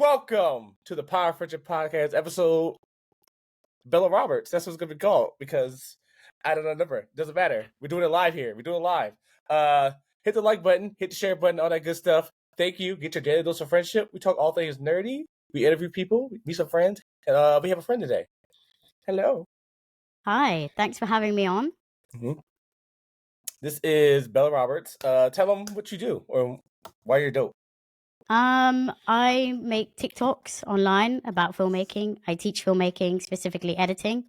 Welcome to the Power Friendship Podcast episode Bella Roberts. That's what it's gonna be called because I don't know the number. Doesn't matter. We're doing it live here. We're doing it live. Hit the like button, hit the share button, all that good stuff. Thank you. Get your daily dose of friendship. We talk all things nerdy. We interview people. We meet some friends. And we have a friend today. Hello. Hi. Thanks for having me on. This is Bella Roberts. Tell them what you do or why you're dope. I make TikToks online about filmmaking. I teach filmmaking, specifically editing.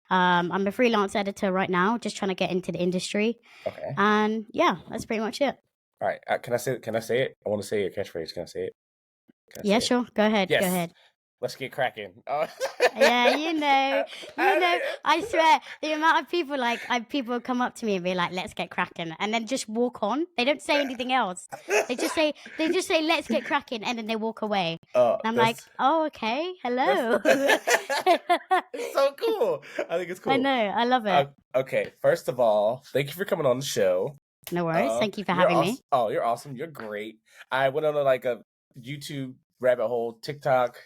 I'm a freelance editor right now, just trying to get into the industry. Okay. And yeah, that's pretty much it. All right. Can I say it? I want to say your catchphrase. Can I say it? Yeah, sure. Go ahead. Yes. Go ahead. Let's get cracking. Yeah, you know. I swear, the amount of people people come up to me and be like, "Let's get cracking," and then just walk on. They don't say anything else. They just say, "Let's get cracking," and then they walk away. And I'm like, "Oh, okay, hello." It's so cool. I think it's cool. I know. I love it. Okay, first of all, thank you for coming on the show. No worries. Thank you for having me. Oh, you're awesome. You're great. I went on like a YouTube rabbit hole, TikTok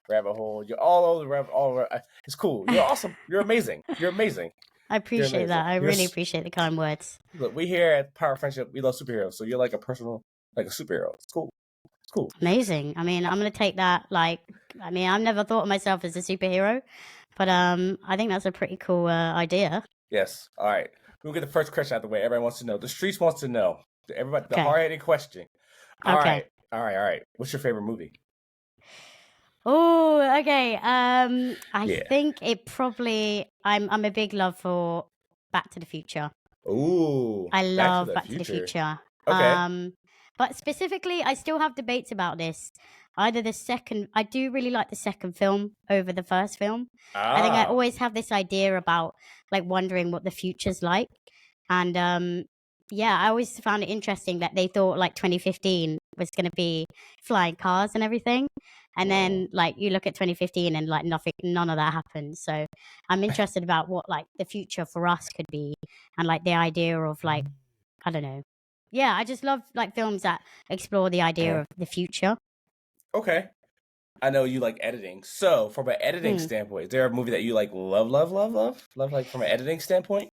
rabbit hole. You're all over the rabbit. All over. It's cool. You're awesome. You're amazing. You're amazing. I appreciate that. I really appreciate the kind words. Look, we here at Power Friendship, we love superheroes. So you're like a superhero. It's cool. It's cool. Amazing. I mean, I'm gonna take that. I've never thought of myself as a superhero, but I think that's a pretty cool idea. Yes. All right. We'll get the first question out of the way. Everybody wants to know. The streets wants to know. Everybody, the hard-hitting question. All right. What's your favorite movie? Oh, okay. I think it probably. I'm a big love for Back to the Future. Ooh, I love Back to the Future. Okay. But specifically, I still have debates about this. Either the second, I do really like the second film over the first film. I think I always have this idea about like wondering what the future's like, and I always found it interesting that they thought like 2015 was going to be flying cars and everything. And then like you look at 2015 and like none of that happened. So I'm interested about what like the future for us could be and like the idea of like, I don't know. Yeah, I just love like films that explore the idea of the future. Okay. I know you like editing. So from an editing standpoint, is there a movie that you like love like from an editing standpoint?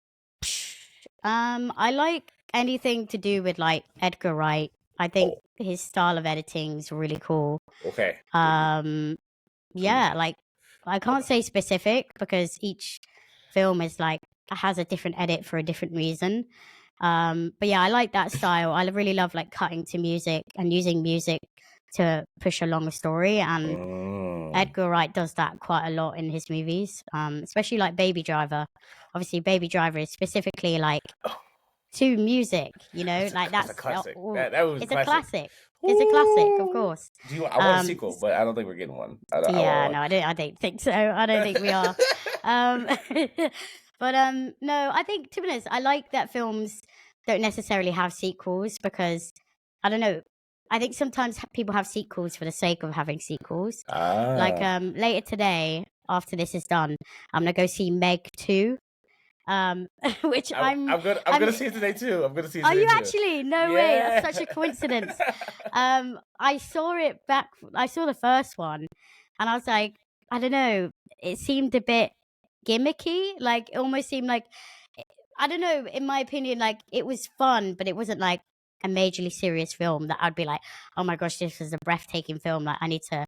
I like anything to do with like Edgar Wright. I think his style of editing is really cool. Okay. Yeah, like I can't say specific because each film is like has a different edit for a different reason. But yeah, I like that style. I really love like cutting to music and using music to push along a story, and Edgar Wright does that quite a lot in his movies, especially like Baby Driver. Obviously, Baby Driver is specifically like to music, you know, that's a classic. It's a classic. It's a classic, of course. I want a sequel, but I don't think we're getting one. I don't think so. I don't think we are. But no, I think to be honest, I like that films don't necessarily have sequels because I don't know. I think sometimes people have sequels for the sake of having sequels. Like later today, after this is done, I'm gonna go see Meg 2. Which I'm gonna see it today too. I'm gonna see it today. Are you actually? No way. That's such a coincidence. I saw the first one and I was like, I don't know, it seemed a bit gimmicky. Like it almost seemed like, I don't know, in my opinion, like it was fun, but it wasn't like a majorly serious film that I'd be like, oh my gosh, this is a breathtaking film. Like I need to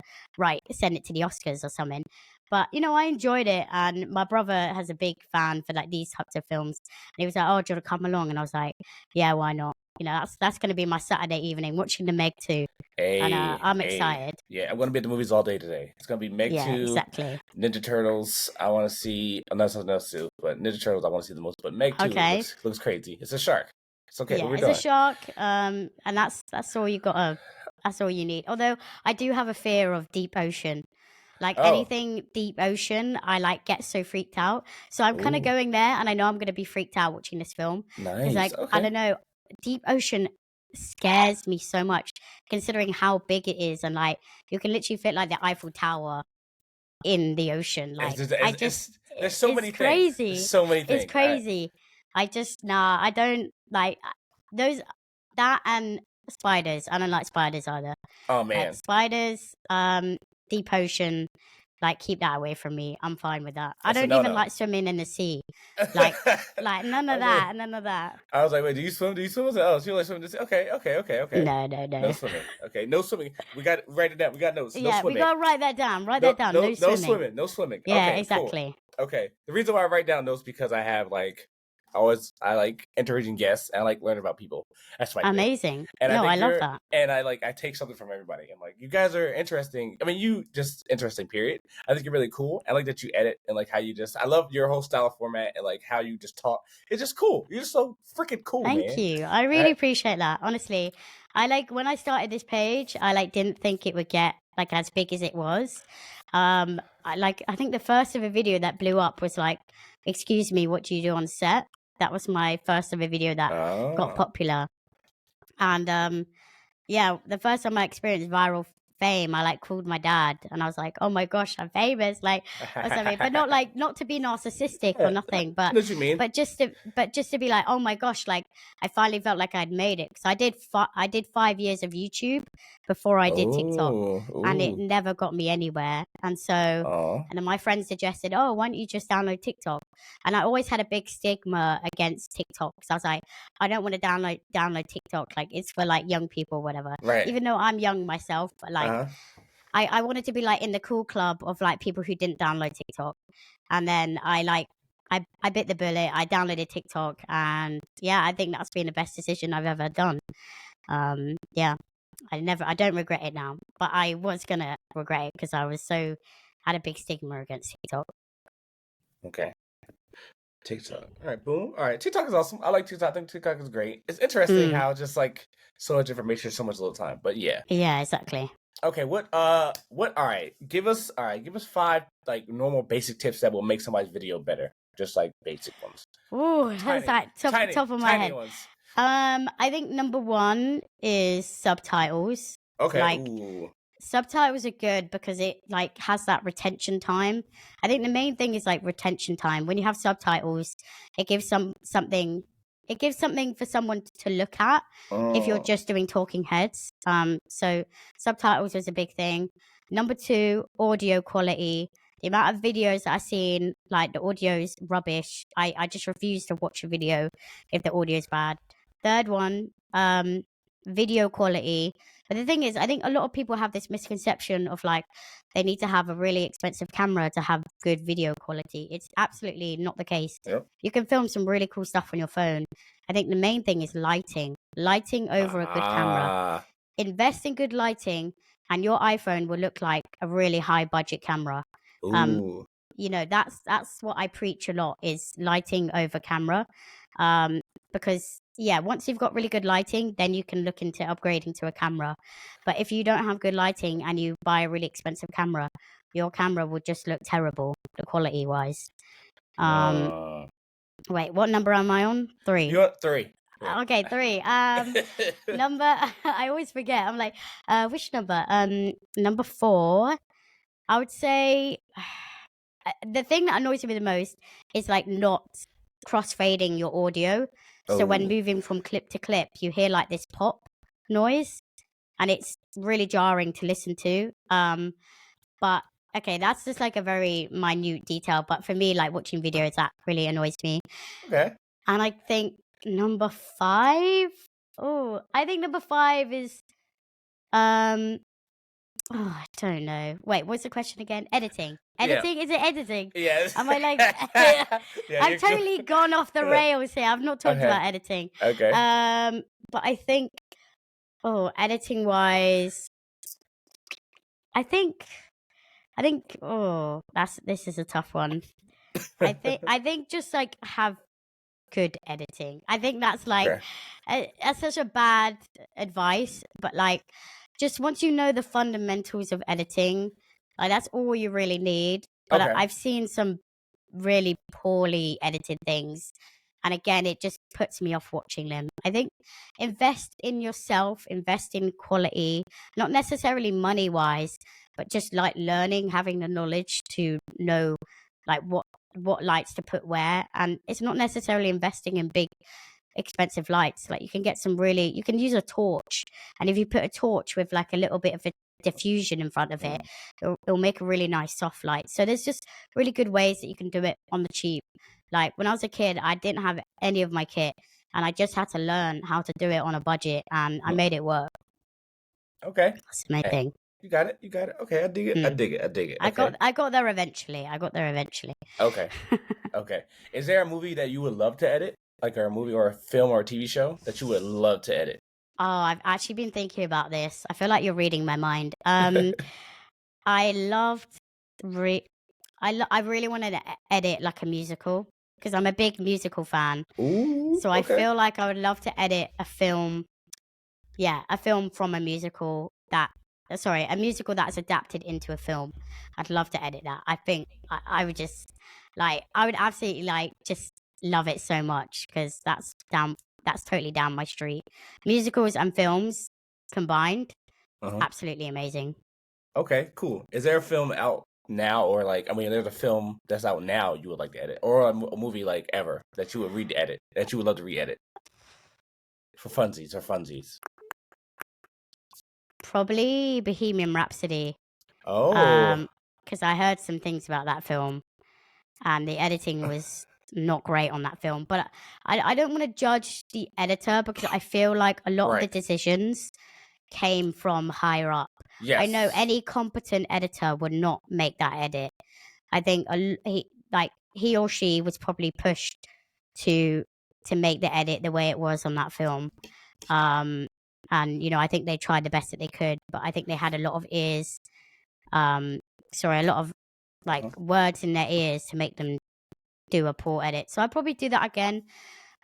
send it to the Oscars or something. But, you know, I enjoyed it. And my brother has a big fan for like these types of films. And he was like, oh, do you want to come along? And I was like, yeah, why not? You know, that's going to be my Saturday evening, watching the Meg 2. And I'm excited. Yeah, I'm going to be at the movies all day today. It's going to be Meg 2, exactly. Ninja Turtles. I want to see, not something else too, but Ninja Turtles I want to see the most. But Meg 2 looks crazy. It's a shark. It's okay. Yeah, it's a shark. And that's all you got. That's all you need. Although I do have a fear of deep ocean. Like anything deep ocean, I like get so freaked out. So I'm kind of going there, and I know I'm going to be freaked out watching this film. Nice. Like I don't know, deep ocean scares me so much, considering how big it is, and like you can literally fit like the Eiffel Tower in the ocean. Like there's so many crazy. Things. There's so many things. It's crazy. I don't like those. That and spiders. I don't like spiders either. Oh man, spiders, deep ocean, like keep that away from me. I'm fine with that. I That's a don't even no-no. like swimming in the sea. Like none of that, none of that. I was like, wait, do you swim? Do you swim? I was like, oh, so you like swimming? Okay. No. No swimming. Okay, no swimming. We got write it down. We got notes. No Yeah, swimming. we gotta write that down. Write that down. No swimming. No swimming. Yeah, Okay, exactly. Cool. Okay. The reason why I write down notes because I have like I like interviewing guests and I like learning about people. That's my amazing. And no, I love that. And I take something from everybody. I'm like, you guys are interesting. I mean, you just interesting. Period. I think you're really cool. I like that you edit and like how you just. I love your whole style of format and like how you just talk. It's just cool. You're just so freaking cool. Thank you. I really appreciate that. Honestly, I like when I started this page. I like didn't think it would get like as big as it was. I think the first ever video that blew up was like, "Excuse me, what do you do on set?" That was my first ever video that got popular. And yeah, the first time I experienced viral fame, I like called my dad and I was like, oh my gosh, I'm famous, like or something. But not to be narcissistic or nothing, but what you mean? but just to be like, oh my gosh, like I finally felt like I'd made it. Because I did 5 years of YouTube before I did TikTok, and it never got me anywhere. And so and then my friend suggested, oh, why don't you just download TikTok? And I always had a big stigma against TikTok because I was like, I don't want to download TikTok, like it's for like young people or whatever. Right. Even though I'm young myself, but like I wanted to be like in the cool club of like people who didn't download TikTok. And then I bit the bullet. I downloaded TikTok, and yeah, I think that's been the best decision I've ever done. Yeah, I don't regret it now, but I was gonna regret it because I was had a big stigma against TikTok. Okay. TikTok. All right, boom. All right, TikTok is awesome. I like TikTok. I think TikTok is great. It's interesting how just like so much information, so much little time. But yeah. Yeah, exactly. Okay, what all right. Give us 5 like normal basic tips that will make somebody's video better. Just like basic ones. Ooh, that's like top of my head. Ones. I think number 1 is subtitles. Okay. Like subtitles are good because it like has that retention time. I think the main thing is like retention time. When you have subtitles, it gives something for someone to look at if you're just doing talking heads. So subtitles is a big thing. Number 2, audio quality. The amount of videos that I've seen, like the audio is rubbish. I just refuse to watch a video if the audio is bad. Third one, video quality. But the thing is, I think a lot of people have this misconception of like they need to have a really expensive camera to have good video quality. It's absolutely not the case. Yep. You can film some really cool stuff on your phone. I think the main thing is lighting over a good camera. Invest in good lighting and your iPhone will look like a really high budget camera. You know, that's what I preach a lot is lighting over camera. Because yeah, once you've got really good lighting, then you can look into upgrading to a camera. But if you don't have good lighting and you buy a really expensive camera, your camera will just look terrible, the quality wise. Wait, what number am I on? 3. You're at 3. Okay, 3. Number I always forget. I'm like, which number? Number 4. I would say the thing that annoys me the most is like not crossfading your audio. So when moving from clip to clip, you hear like this pop noise and it's really jarring to listen to. But okay, that's just like a very minute detail. But for me, like watching videos, that really annoys me. Okay. And I think number 5. I think number 5 is I don't know. Wait, what's the question again? Editing. Editing? Yeah. Is it editing? Yes. Am I like... I've totally gone off the rails here. I've not talked about editing. Okay. But I think... editing-wise... I think... this is a tough one. I think just like have good editing. I think that's like... that's such a bad advice. But like... Just once you know the fundamentals of editing, like that's all you really need. But I've seen some really poorly edited things. And again, it just puts me off watching them. I think invest in yourself, invest in quality, not necessarily money-wise, but just like learning, having the knowledge to know like what lights to put where. And it's not necessarily investing in big expensive lights. Like you can get you can use a torch, and if you put a torch with like a little bit of a diffusion in front of it, it'll make a really nice soft light. So there's just really good ways that you can do it on the cheap. Like when I was a kid, I didn't have any of my kit, and I just had to learn how to do it on a budget, and I made it work. Okay. That's my thing. You got it. Okay, I dig it. I dig it. Okay. I got there eventually. Okay. Okay. Is there a movie that you would love to edit? Like a movie or a film or a TV show that you would love to edit? Oh, I've actually been thinking about this. I feel like you're reading my mind. I really wanted to edit like a musical because I'm a big musical fan. Ooh, so I feel like I would love to edit a film. Yeah, a film from a musical a musical that's adapted into a film. I'd love to edit that. I think I would just I would absolutely just love it so much because that's totally down my street. Musicals and films combined, absolutely amazing. Okay, cool. Is there a film out now, or there's a film that's out now you would like to edit, or a movie like ever that you would re-edit, that you would love to re-edit for funsies? Probably Bohemian Rhapsody. Oh. Because I heard some things about that film, and the editing was not great on that film. But I don't want to judge the editor because I feel like a lot of the decisions came from higher up. Yes. I know any competent editor would not make that edit. I think he or she was probably pushed to make the edit the way it was on that film. And I think they tried the best that they could, but I think they had a lot of a lot of words in their ears to make them do a poor edit. So I'd probably do that again.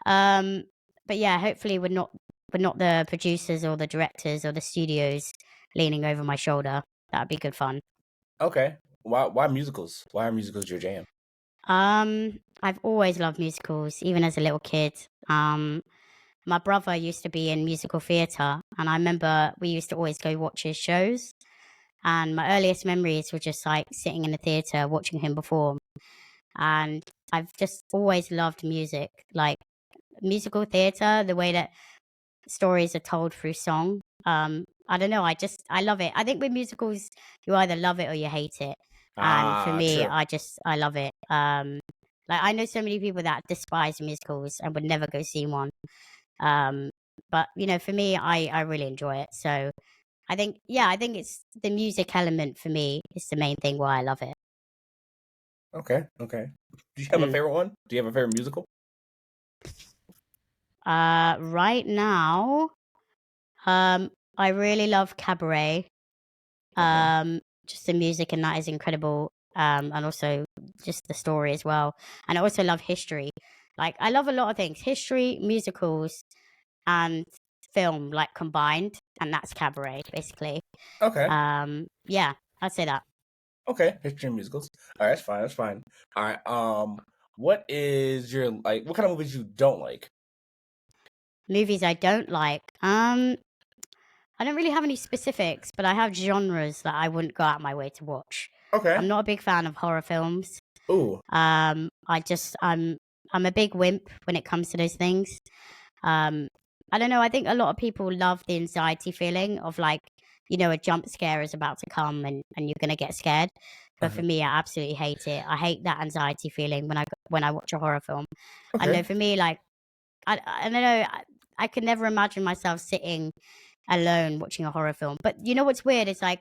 But yeah, hopefully we're not the producers or the directors or the studios leaning over my shoulder. That'd be good fun. Okay. Why musicals? Why are musicals your jam? I've always loved musicals, even as a little kid. My brother used to be in musical theatre, and I remember we used to always go watch his shows. And my earliest memories were just sitting in the theatre watching him perform. And I've just always loved music, like musical theatre, the way that stories are told through song. I don't know, I love it. I think with musicals, you either love it or you hate it. And for me, true. I love it. I know so many people that despise musicals and would never go see one. But for me, I really enjoy it. So I think it's the music element for me is the main thing why I love it. Okay. Do you have a favorite one? Do you have a favorite musical? Right now, I really love Cabaret. Just the music in that is incredible. And also just the story as well. And I also love history. I love a lot of things. History, musicals, and film combined, and that's Cabaret basically. Okay. Yeah, I'd say that. Okay, history and musicals. All right, that's fine. All right. What is your what kind of movies you don't like? Movies I don't like. I don't really have any specifics, but I have genres that I wouldn't go out my way to watch. Okay. I'm not a big fan of horror films. Ooh. I'm a big wimp when it comes to those things. I don't know. I think a lot of people love the anxiety feeling of a jump scare is about to come and you're gonna get scared. But for me, I absolutely hate it. I hate that anxiety feeling when I watch a horror film. Okay. I know for me, I don't know. I could never imagine myself sitting alone watching a horror film. But you know what's weird? It's I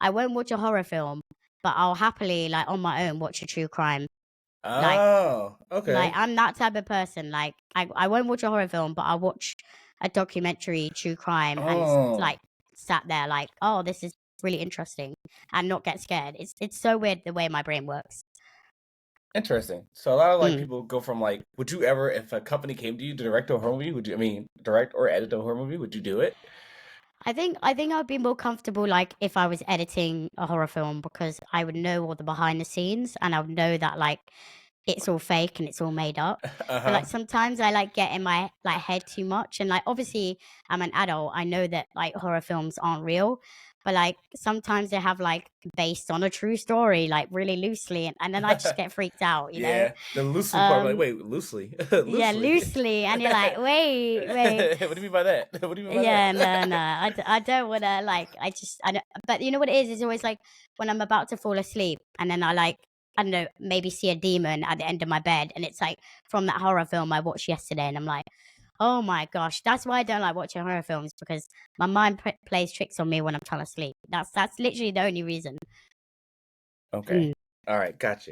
won't watch a horror film, but I'll happily on my own watch a true crime. Oh, okay. I'm that type of person. I won't watch a horror film, but I'll watch a documentary true crime and sat there oh, this is really interesting and not get scared. It's so weird the way my brain works. Interesting. So a lot of people go from would you ever, if a company came to you to direct a horror movie, direct or edit a horror movie, would you do it? I think I'd be more comfortable if I was editing a horror film because I would know all the behind the scenes and I would know that it's all fake and it's all made up. But sometimes I get in my head too much, and obviously I'm an adult. I know that horror films aren't real, but like sometimes they have like based on a true story, like really loosely, and then I just get freaked out, you know. Yeah, the loosely part. I'm like, Um, wait, loosely, yeah, loosely. loosely, and you're like, wait. What do you mean by that? What do you mean by Yeah, that? no, I don't want to like. I don't. But you know what it is? It's always like when I'm about to fall asleep, and then I don't know, maybe see a demon at the end of my bed, and it's like from that horror film I watched yesterday, and I'm like, oh my gosh, that's why I don't like watching horror films, because my mind plays tricks on me when I'm trying to sleep. That's literally the only reason. Okay. Mm, All right. Gotcha.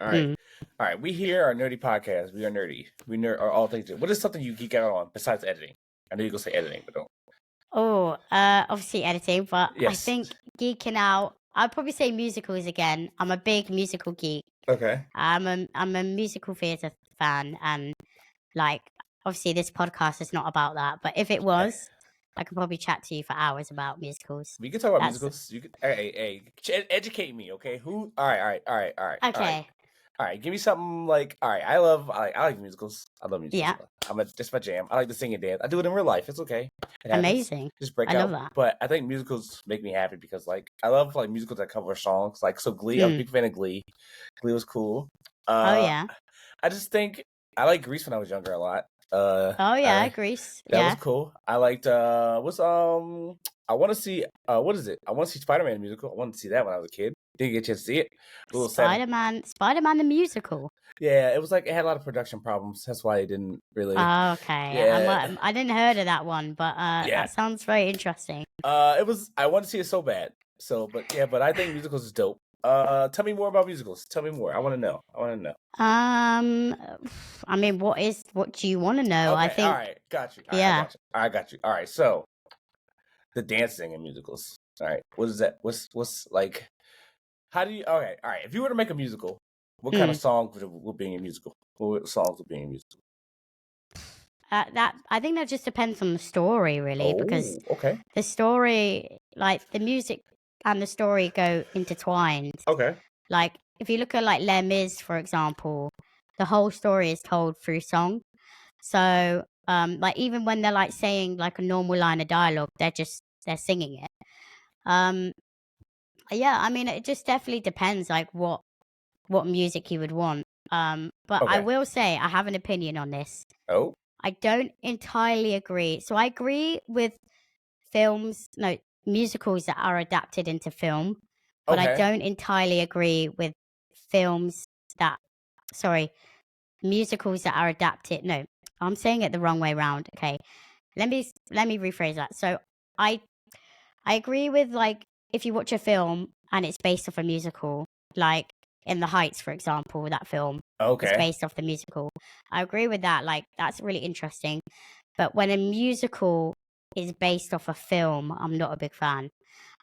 All right. mm. All right. We here are nerdy podcast. We are nerdy. We nerd are all things. What is something you geek out on besides editing? I know you gonna say editing, but don't. Oh, obviously editing, but I Yes. think geeking out. I'd probably say musicals again. I'm a big musical geek. Okay. I'm a musical theatre fan, and like obviously this podcast is not about that. But if it was, I could probably chat to you for hours about musicals. We can talk about That's musicals. You can. Hey, educate me, okay? Who? All right. okay. All right. Give me something like. All right. I like musicals. I love musicals. Yeah, That's my jam. I like to sing and dance. I do it in real life. It's okay. It happens. amazing. Just break I out. love that. But I think musicals make me happy because like I love like musicals that cover songs. Like so, Glee. I'm a big fan of Glee. Glee was cool. Oh yeah. I just think I like Grease when I was younger a lot. Oh yeah, Grease. That was Yeah. cool. I liked I want to see what is it? I want to see Spider-Man musical. I wanted to see that when I was a kid. Didn't get a chance to see it. A little sad. Spider-Man the musical. Yeah, it was like it had a lot of production problems. That's why it didn't really. Oh, okay. Yeah. I didn't heard of that one, but Yeah. that sounds very interesting. It was. I want to see it so bad. So, but I think musicals is dope. Tell me more about musicals. Tell me more. I want to know. I mean, what do you want to know? Okay, I think. all right, got you. Yeah. I got you. All right, so the dancing in musicals. All right, what is that? What's like? How do you? Okay, all right. If you were to make a musical, what kind of song would be in your musical? What songs would be in your musical? That I think that just depends on the story, really, because okay, the story, like the music and the story, go intertwined. okay, Like if you look at like Les Mis, for example, the whole story is told through song. So, like even when they're like saying like a normal line of dialogue, they're singing it. Yeah, I mean, it just definitely depends, like what music you would want. But I Okay. will say I have an opinion on this. Oh, I don't entirely agree. So I agree with musicals that are adapted into film, but I okay. don't entirely agree with films that, sorry, musicals that are adapted. No, I'm saying it the wrong way around. Okay, let me rephrase that. So I agree with like if you watch a film and it's based off a musical, like In the Heights, for example, that film is Okay. based off the musical. I agree with that. Like that's really interesting. But when a musical is based off a film, I'm not a big fan.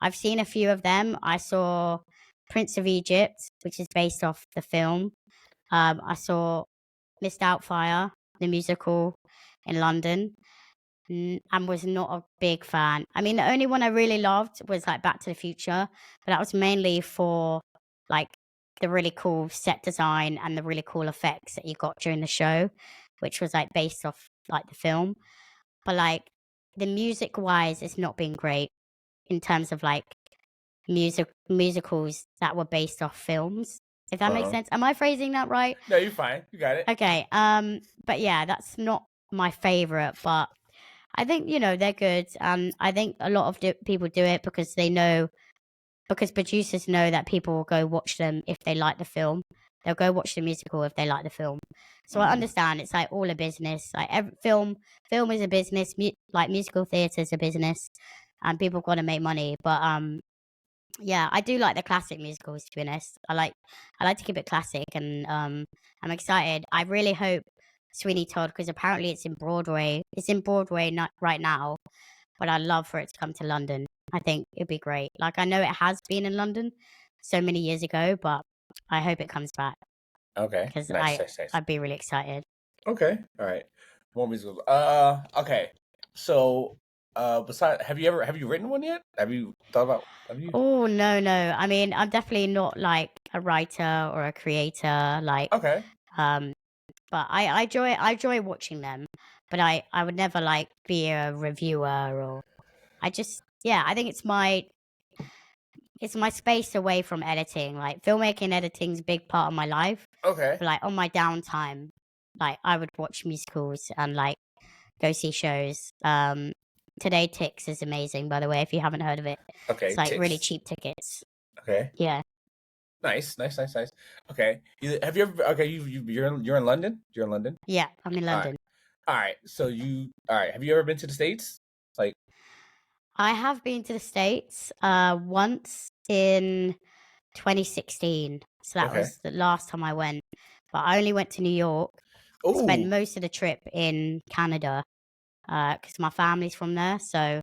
I've seen a few of them. I saw Prince of Egypt, which is based off the film. I saw Miss Doubtfire, the musical, in London, and was not a big fan. I mean, the only one I really loved was like Back to the Future, but that was mainly for like the really cool set design and the really cool effects that you got during the show, which was like based off like the film. But like the music wise, it's not been great in terms of like musicals that were based off films. If that makes sense. Am I phrasing that right? No, you're fine. You got it. Okay. But yeah, that's not my favorite, but I think, they're good. And I think a lot of people do it because because producers know that people will go watch them if they like the film. They'll go watch the musical if they like the film. So I understand it's like all a business. Like every film is a business. Like musical theatre is a business, and people got to make money. But yeah, I do like the classic musicals. To be honest, I like to keep it classic, and I'm excited. I really hope Sweeney Todd, because apparently it's in Broadway. It's in Broadway right now, but I'd love for it to come to London. I think it'd be great. Like I know it has been in London so many years ago, but I hope it comes back. Okay. Because Nice. I'd be really excited. Okay. All right. More musicals. Okay. So, besides, have you written one yet? Have you thought about? Oh no. I mean, I'm definitely not like a writer or a creator. Like, okay. But I enjoy watching them. But I would never like be a reviewer or. I think it's my it's my space away from editing. Like filmmaking, editing's a big part of my life. Okay. But like on my downtime, like I would watch musicals and like go see shows. Today Tix is amazing, by the way, if you haven't heard of it. Okay. It's like really Ticks. cheap tickets. Okay. Yeah. Nice. Okay. Have you ever? Okay. You're in London. You're in London. Yeah, I'm in All right. London. All right. So all right. Have you ever been to the States? Like, I have been to the States once in 2016. So that okay. was the last time I went. But I only went to New York. Spent Oh. most of the trip in Canada because my family's from there. So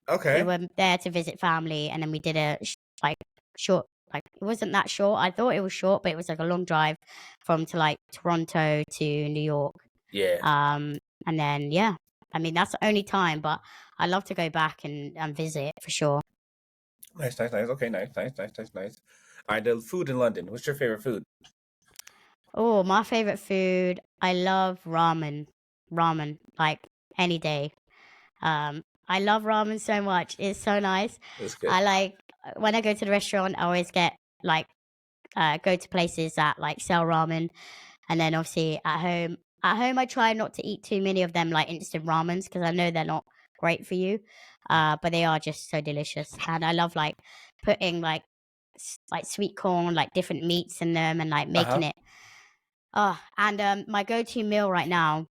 we Okay. were there to visit family, and then we did a like short. Like it wasn't that short. I thought it was short, but it was like a long drive from to like Toronto to New York. Yeah. And then yeah, I mean that's the only time, but I love to go back and visit for sure. Nice. Okay. Nice. All right. The food in London. What's your favorite food? Oh, my favorite food. I love ramen. Ramen, like any day. I love ramen so much. It's so nice. That's good. I like when I go to the restaurant, I always get like go to places that like sell ramen, and then obviously at home. At home, I try not to eat too many of them like instant ramens because I know they're not great for you, but they are just so delicious. And I love like putting like sweet corn, like different meats in them, and like making it. Oh, and my go-to meal right now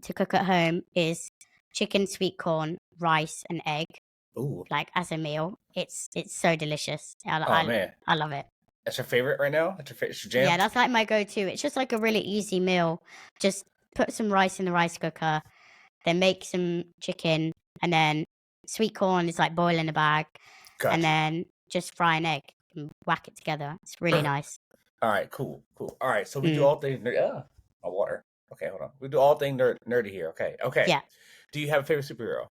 to cook at home is chicken, sweet corn, rice, and egg. Ooh. Like as a meal, it's so delicious. Oh man. I love it. That's your favorite right now? That's your favorite jam? Yeah, that's like my go-to. It's just like a really easy meal. Just put some rice in the rice cooker, then make some chicken, and then sweet corn is like boil in a bag, Gotcha. and then just fry an egg and whack it together. It's really nice. All right, cool. All right, so we do all things nerdy. My water. Okay, hold on. We do all things nerdy here. Okay. Yeah. Do you have a favorite superhero?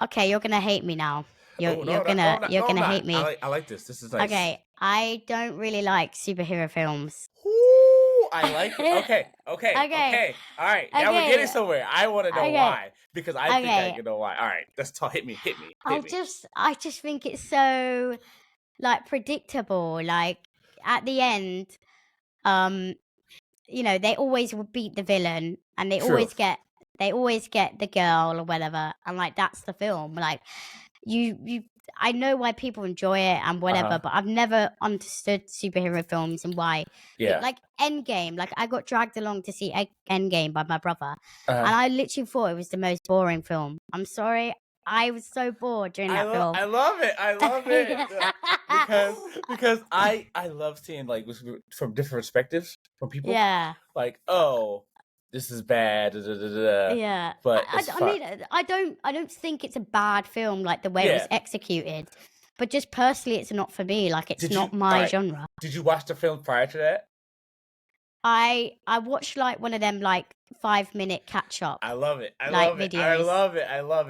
Okay, you're gonna hate me now. You're gonna hate me. I like this. This is nice. Okay, I don't really like superhero films. Ooh, I like it. Okay. All right, now we're getting somewhere. I want to know why because I think I know why. All right, let's talk. Hit me. I just think it's so like predictable. Like at the end, you know, they always will beat the villain, and they always get the girl or whatever, and like that's the film. Like you I know why people enjoy it and whatever, but I've never understood superhero films and why. Yeah. Like Endgame, like I got dragged along to see Endgame by my brother, and I literally thought it was the most boring film. I'm sorry. I was so bored during that film. I love it. because I love seeing like from different perspectives from people. Yeah. Like, oh, this is bad. Yeah. But I mean, I don't think it's a bad film like the way it was executed. But just personally, it's not for me. Like it's not my genre. Did you watch the film prior to that? I watched like one of them like 5-minute catch up. I love it. Videos. I love it.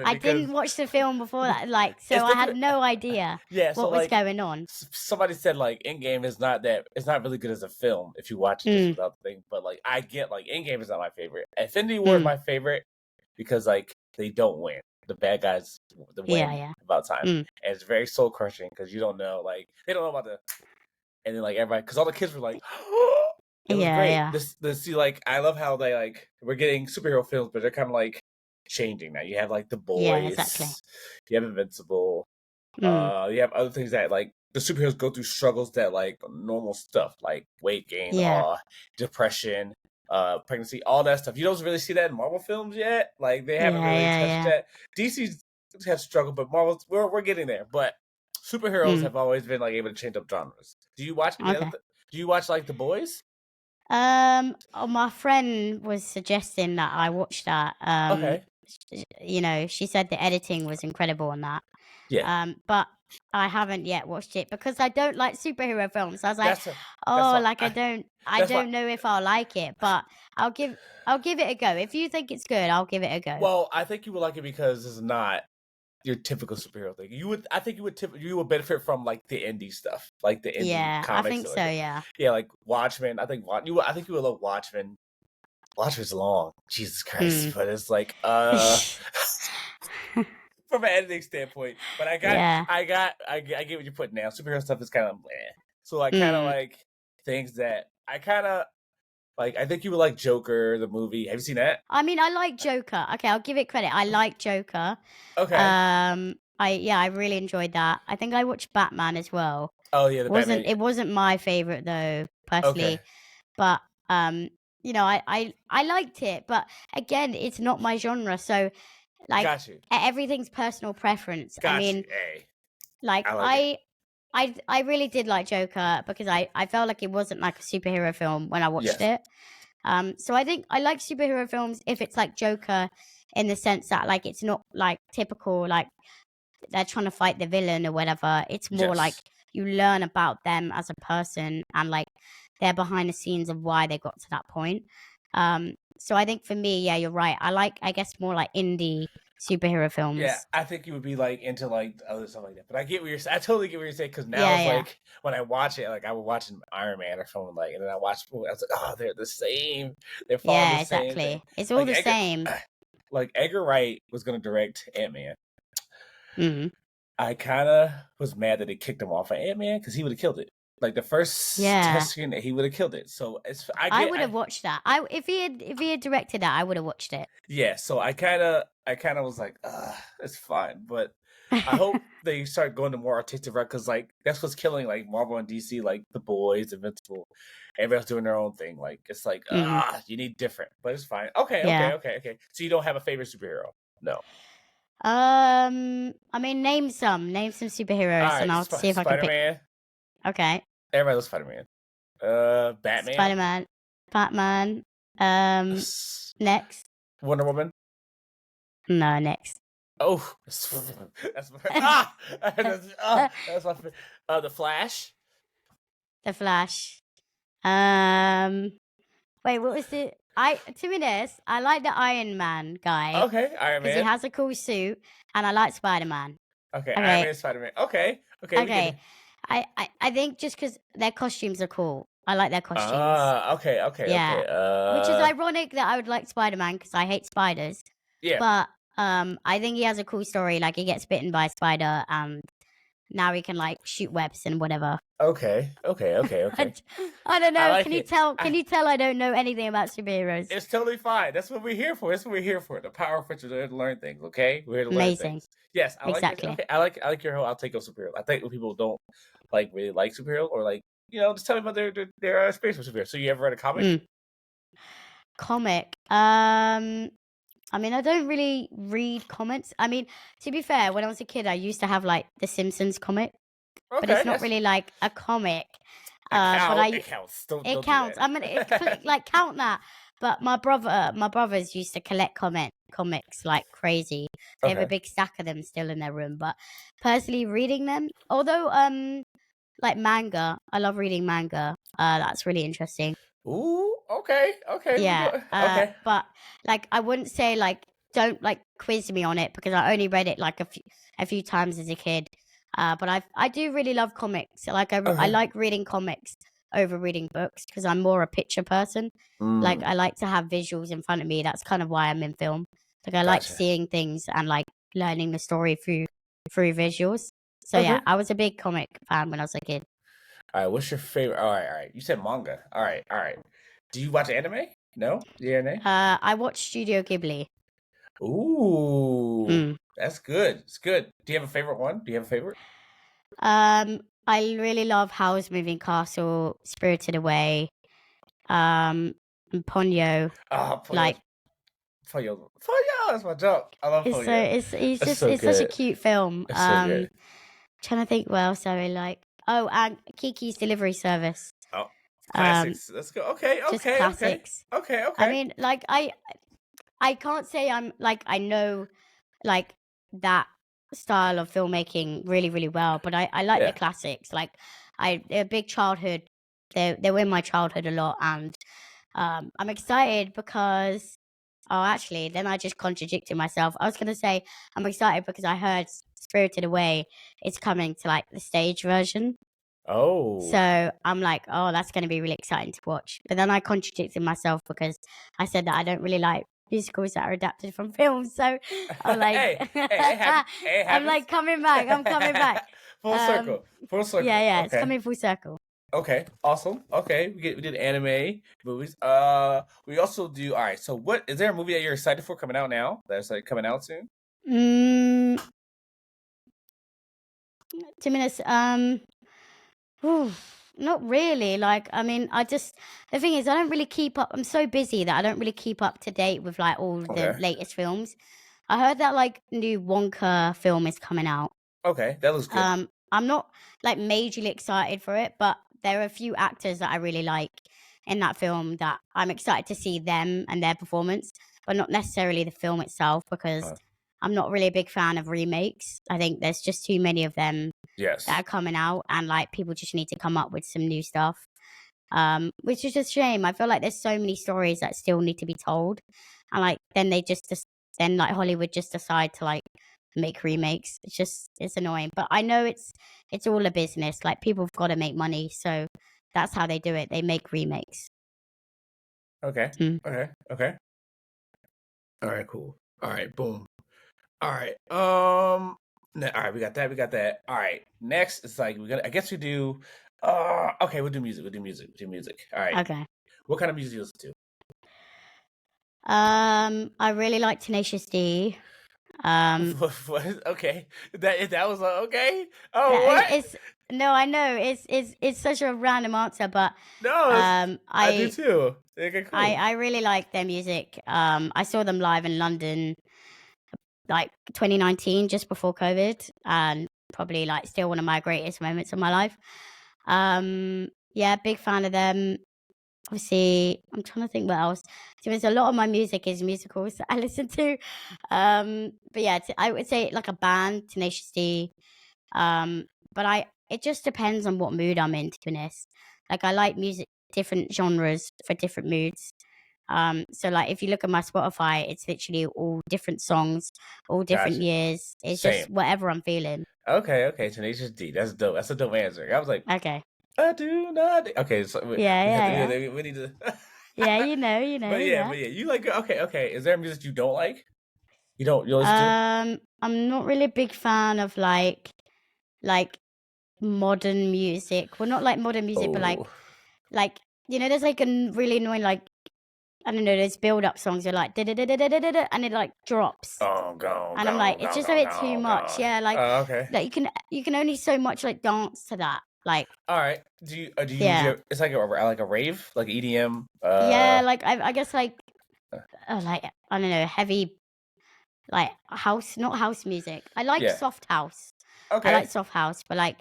I didn't watch the film before that, like so I had no idea what was going on. Somebody said like Endgame is not that. It's not really good as a film if you watch it without the thing. But like I get like Endgame is not my favorite. Infinity War is my favorite because like they don't win. The bad guys win about time, and it's very soul crushing because you don't know like they don't know about the, and then like everybody because all the kids were like. It was great. This see, like, I love how they like we're getting superhero films, but they're kind of like changing now. You have like The Boys, exactly. You have Invincible, you have other things that like the superheroes go through struggles that like normal stuff like weight gain, depression, pregnancy, all that stuff. You don't really see that in Marvel films yet. Like they haven't really touched that. DC's have struggled, but Marvel's we're getting there. But superheroes have always been like able to change up genres. Do you watch? Do you watch like The Boys? My friend was suggesting that I watch that. You know, she said the editing was incredible on that. Yeah. But I haven't yet watched it because I don't like superhero films. I was like, I don't know if I'll like it, but I'll give it a go. If you think it's good, I'll give it a go. Well, I think you would like it because it's not your typical superhero thing. I think you would benefit from like the indie stuff, like the indie comics. I think so. Yeah. Yeah, like Watchmen. I think you would love Watchmen. Watchmen's long, Jesus Christ, but it's like from an editing standpoint. But I get what you're putting down. Superhero stuff is kind of bland. So I kind of like things that I kind of like. I think you would like Joker, the movie. Have you seen that? I mean, I like Joker. Okay, I'll give it credit. I like Joker. Okay. I really enjoyed that. I think I watched Batman as well. Oh yeah, Batman. It wasn't my favorite though, personally. But you know, I liked it. But again, it's not my genre. So like Got you. everything's personal preference. Got I mean, you. Hey. like I really did like Joker because I felt like it wasn't like a superhero film when I watched it. So I think I like superhero films if it's like Joker in the sense that like it's not like typical like they're trying to fight the villain or whatever. It's more like you learn about them as a person and like they're behind the scenes of why they got to that point. So I think for me, yeah, you're right. I like, I guess, more like indie superhero films. Yeah, I think you would be like into like other stuff like that. But I get what you're saying. I totally get what you're saying because now it's like when I watch it, like I was watching Iron Man or something like, and then I watched, I was like, oh, they're the same. They're following the same thing. It's all like the same. Like Edgar Wright was going to direct Ant-Man. I kind of was mad that they kicked him off of Ant-Man because he would have killed it. Like the first test screen, he would have killed it. So it's I would have watched that. If he had directed that, I would have watched it. Yeah. So I kind of was like, it's fine, but I hope they start going to more artistic route because like that's what's killing like Marvel and DC, like The Boys, Invincible. Everybody's doing their own thing. Like it's like you need different, but it's fine. Okay. So you don't have a favorite superhero? No. I mean, name some superheroes, right, and I'll see if I can pick. Okay. Everybody loves Spider-Man. Batman. Batman. Next. Wonder Woman. No, next. Oh, that's my The Flash. The Flash. Wait, what was it? To be honest, I like the Iron Man guy. Okay, Iron Man. Because he has a cool suit, and I like Spider-Man. Okay, Iron Man, Spider-Man. Okay. I think just because their costumes are cool. I like their costumes. Okay. Yeah. Which is ironic that I would like Spider-Man because I hate spiders. Yeah. But I think he has a cool story. Like he gets bitten by a spider and now he can like shoot webs and whatever. Okay. I don't know. Like can you tell? Can you tell I don't know anything about superheroes? It's totally fine. That's what we're here for. The power of which we're here to learn things. Okay, we're here to learn things. Yes, exactly. I like your whole outtake of superheroes. I think when people don't like really like superheroes or like just tell me about their experience with superheroes. So you ever read a comic? Comic. I mean, I don't really read comics. I mean, to be fair, when I was a kid, I used to have like the Simpsons comic, but it's not really like a comic. It counts. It counts. I mean, like count that. But my brothers used to collect comics like crazy. They have a big stack of them still in their room. But personally, reading them, although like manga, I love reading manga. That's really interesting. Ooh, okay. Yeah. Okay. But like, I wouldn't say like don't like quiz me on it because I only read it like a few times as a kid. But I do really love comics. Like I like reading comics over reading books because I'm more a picture person. Like I like to have visuals in front of me. That's kind of why I'm in film. Like I like seeing things and like learning the story through visuals. So yeah, I was a big comic fan when I was a kid. All right, what's your favorite? All right. You said manga. All right. Do you watch anime? No? Anime? I watch Studio Ghibli. Ooh, that's good. It's good. Do you have a favorite one? I really love Howl's Moving Castle, Spirited Away, and Ponyo. Oh, Ponyo. Like Ponyo, that's my joke. I love Ponyo. It's such a cute film. It's so good. Trying to think what else I really like. Oh, and Kiki's Delivery Service. Oh, classics. Let's go. Okay. Just classics. Okay. I mean, like I can't say I'm like I know like that style of filmmaking really, really well, but I like the classics. Like they're a big childhood. They were in my childhood a lot, and I'm excited because actually, then I just contradicted myself. I was gonna say I'm excited because I heard Spirited Away is coming to like the stage version. Oh. So I'm like, that's going to be really exciting to watch. But then I contradicted myself because I said that I don't really like musicals that are adapted from films. So I'm like, it I'm like happens. coming back. I'm coming back. Full circle. Full circle. Yeah, it's Okay. coming full circle. Okay, awesome. Okay, we did anime movies. We also do. All right. So, what is there a movie that you're excited for coming out now? That's like coming out soon. Mm, 2 minutes. Not really. Like, I mean, the thing is, I don't really keep up. I'm so busy that I don't really keep up to date with like all the Okay. latest films. I heard that like new Wonka film is coming out. Okay, that looks good. I'm not like majorly excited for it, but there are a few actors that I really like in that film that I'm excited to see them and their performance, but not necessarily the film itself because Uh, I'm not really a big fan of remakes. I think there's just too many of them yes. that are coming out, and like people just need to come up with some new stuff. Which is just a shame. I feel like there's so many stories that still need to be told, and like then then like Hollywood just decide to like make remakes. It's annoying, but I know it's all a business. Like people have got to make money, so that's how they do it. They make remakes. Okay. Mm. Okay. All right. Cool. All right. Boom. All right. All right. We got that. All right. Next, it's like I guess we do. Okay. We'll do music. All right. Okay. What kind of music do you listen to? I really like Tenacious D. Okay. That was okay. Oh, what? No, I know it's such a random answer, but No, I do too. Okay, cool. I really like their music. I saw them live in London, like 2019, just before COVID, and probably like still one of my greatest moments of my life. Yeah, big fan of them. Obviously, I'm trying to think what else. So there's a lot of my music is musicals that I listen to. But yeah, I would say like a band, Tenacious D. But it just depends on what mood I'm in, to be honest. Like I like music, different genres for different moods. So like if you look at my Spotify, it's literally all different songs, all different Gotcha. years. It's Same. just whatever I'm feeling. Okay. Tenacious D. That's dope. That's a dope answer. I was like, Okay. I do not. Okay, so Yeah. we need to. Yeah, you know. But yeah. You like okay. Is there music you don't like? You listen to? I'm not really a big fan of like modern music. Well, not like modern music, but like there's like a really annoying like I don't know, there's build up songs. You're like and it like drops. And I'm like, it's just a bit too much. Yeah, like okay. Like you can only so much like dance to that. Like all right. Do you yeah. it's like a rave, like EDM? Yeah, like I guess like I don't know, heavy like house, not house music. I like soft house. Okay. I like soft house, but like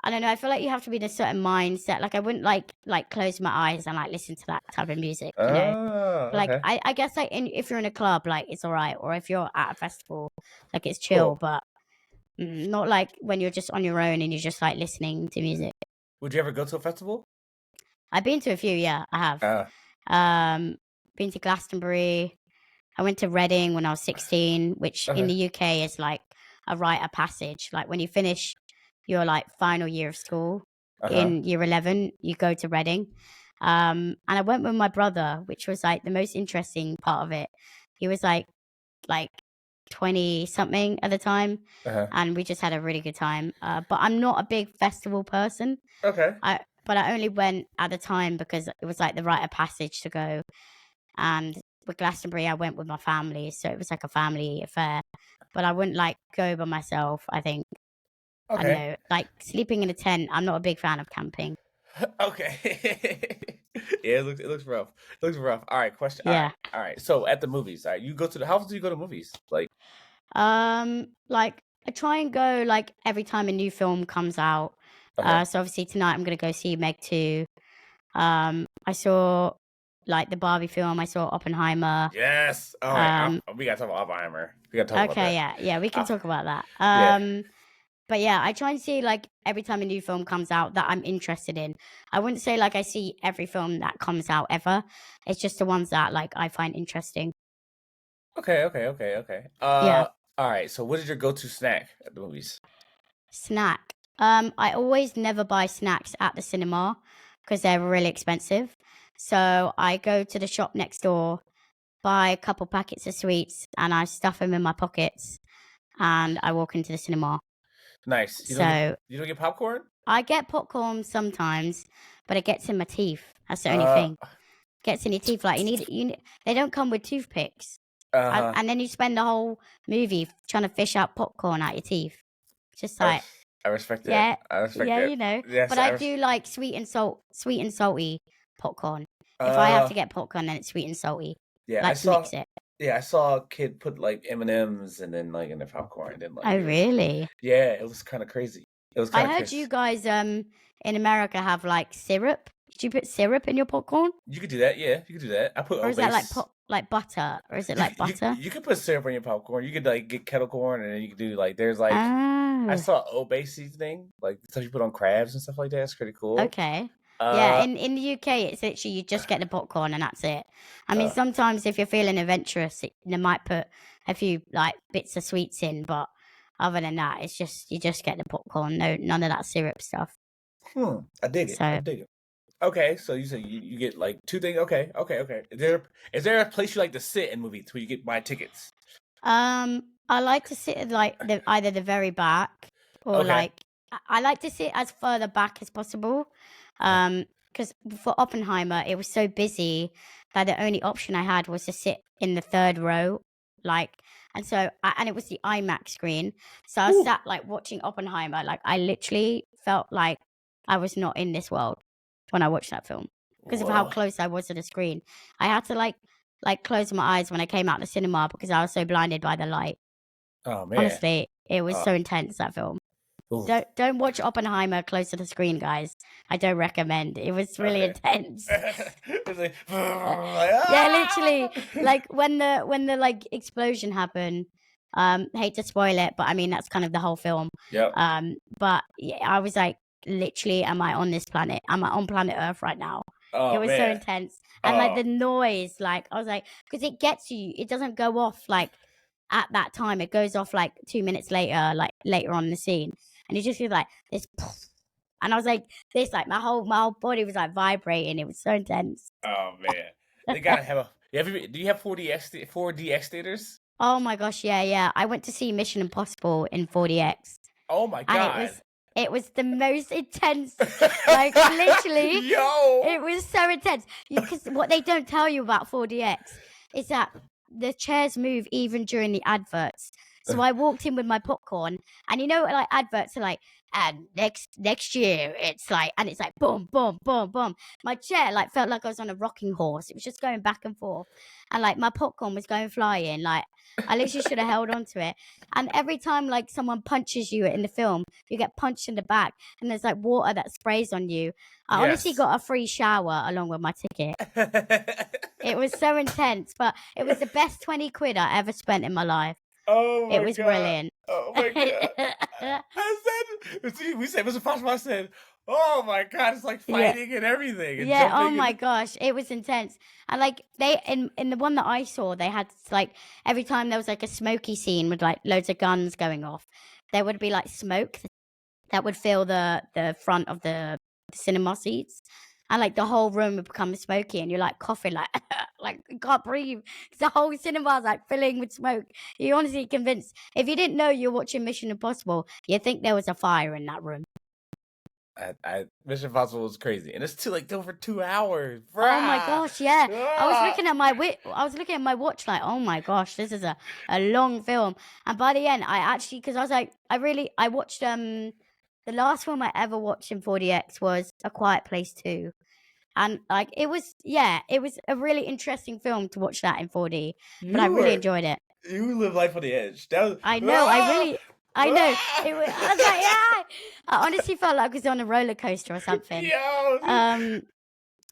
I don't know. I feel like you have to be in a certain mindset. Like I wouldn't like close my eyes and like listen to that type of music. You know, like okay. I guess like if you're in a club, like it's all right, or if you're at a festival, like it's chill. Cool. But not like when you're just on your own and you're just like listening to music. Would you ever go to a festival? I've been to a few. Yeah, I have. Been to Glastonbury. I went to Reading when I was 16, which in the UK is like a rite of passage. Like when you finish your like final year of school in year 11, you go to Reading. And I went with my brother, which was like the most interesting part of it. He was like 20 something at the time, and we just had a really good time. But I'm not a big festival person. Okay. But I only went at the time because it was like the rite of passage to go. And with Glastonbury, I went with my family, so it was like a family affair. But I wouldn't like go by myself. I think. Okay. I don't know, like sleeping in a tent. I'm not a big fan of camping. Okay. Yeah, it looks rough. It looks rough. All right, question. Yeah. All right. So at the movies, all right, you go to how often do you go to movies? Like I try and go like every time a new film comes out. So obviously tonight I'm gonna go see Meg 2. I saw like the Barbie film. I saw Oppenheimer. Yes. All right. We gotta talk about Oppenheimer. We gotta talk about that. Yeah. We can talk about that. But yeah, I try and see like every time a new film comes out that I'm interested in. I wouldn't say like I see every film that comes out ever. It's just the ones that like I find interesting. Okay. Yeah. All right. So what is your go-to snack at the movies? Snack. I always never buy snacks at the cinema because they're really expensive. So I go to the shop next door buy a couple packets of sweets and I stuff them in my pockets and I walk into the cinema. Nice. So you don't get popcorn? I get popcorn sometimes, but it gets in my teeth. That's the only Uh, thing. Gets in your teeth. Like they don't come with toothpicks. uh-huh. And then you spend the whole movie trying to fish out popcorn out your teeth. Just like I respect that. yeah, I respect yeah, that. you know. Yes, But I do like sweet and salty popcorn. If I have to get popcorn, then it's sweet and salty. Yeah, Like to mix it. Yeah, I saw a kid put like M&Ms and then like in the popcorn and then like. Oh really? Yeah, it was kind of crazy. It was. I heard you guys in America have like syrup. Did you put syrup in your popcorn? You could do that. Yeah, you could do that. I put. Or is that like butter? Or is it like butter? You could put syrup in your popcorn. You could like get kettle corn and then you could do like there's like I saw Obey seasoning like stuff you put on crabs and stuff like that. It's pretty cool. Okay. Yeah, in the UK, it's literally you just get the popcorn and that's it. I mean, sometimes if you're feeling adventurous, they might put a few like bits of sweets in, but other than that, it's just you just get the popcorn. None of that syrup stuff. I dig it. I dig it. Okay, so you say you get like two things. Okay. Is there a place you like to sit in movies where you get buy tickets? I like to sit at like either the very back or like I like to sit as further back as possible. Because for Oppenheimer, it was so busy that the only option I had was to sit in the third row, like, and it was the IMAX screen. So I sat like watching Oppenheimer, like I literally felt like I was not in this world when I watched that film because of how close I was to the screen. I had to like close my eyes when I came out the cinema because I was so blinded by the light. Oh man! Honestly, it was so intense, that film. Don't watch Oppenheimer close to the screen, guys. I don't recommend. It was really intense. Like, yeah, literally, like when the like explosion happened. Hate to spoil it, but I mean that's kind of the whole film. Yep. But yeah, I was like, literally, am I on this planet? Am I on planet Earth right now? Oh, it was so intense, and like the noise, like I was like, because it gets you. It doesn't go off like at that time. It goes off like 2 minutes later, like later on in the scene. And you just feel like this, and I was like, this, like my whole body was like vibrating. It was so intense. Oh man, they gotta have a. Do you have 4DX theaters? Oh my gosh, yeah. I went to see Mission Impossible in 4DX. Oh my god! And it was the most intense, like literally. Yo, it was so intense. Because what they don't tell you about 4DX is that the chairs move even during the adverts. So I walked in with my popcorn, and you know, like adverts are like, and next year it's like, and it's like boom, boom, boom, boom. My chair like felt like I was on a rocking horse. It was just going back and forth, and like my popcorn was going flying. Like I literally should have held on to it. And every time like someone punches you in the film, you get punched in the back, and there's like water that sprays on you. I honestly got a free shower along with my ticket. It was so intense, but it was the best 20 quid I ever spent in my life. Oh my god. It was brilliant. Oh my god. We said Mr. Possible. I said, oh my god, it's like fighting and everything. And oh my gosh, it was intense. And like they in the one that I saw, they had like every time there was like a smoky scene with like loads of guns going off, there would be like smoke that would fill the front of the cinema seats. And like the whole room would become smoky, and you're like coughing, like like you can't breathe. The whole cinema's like filling with smoke. You're honestly convinced. If you didn't know you're watching Mission Impossible, you'd think there was a fire in that room. Mission Impossible was crazy, and it's over 2 hours. Bruh. Oh my gosh, yeah. I was looking at my watch, like, oh my gosh, this is a long film. And by the end, I actually, because I was like, I watched the last film I ever watched in 4DX was A Quiet Place 2. And like it was a really interesting film to watch that in 4D. But I really enjoyed it. You live life on the edge. I know, I know. I was like, yeah. I honestly felt like I was on a roller coaster or something. Yo.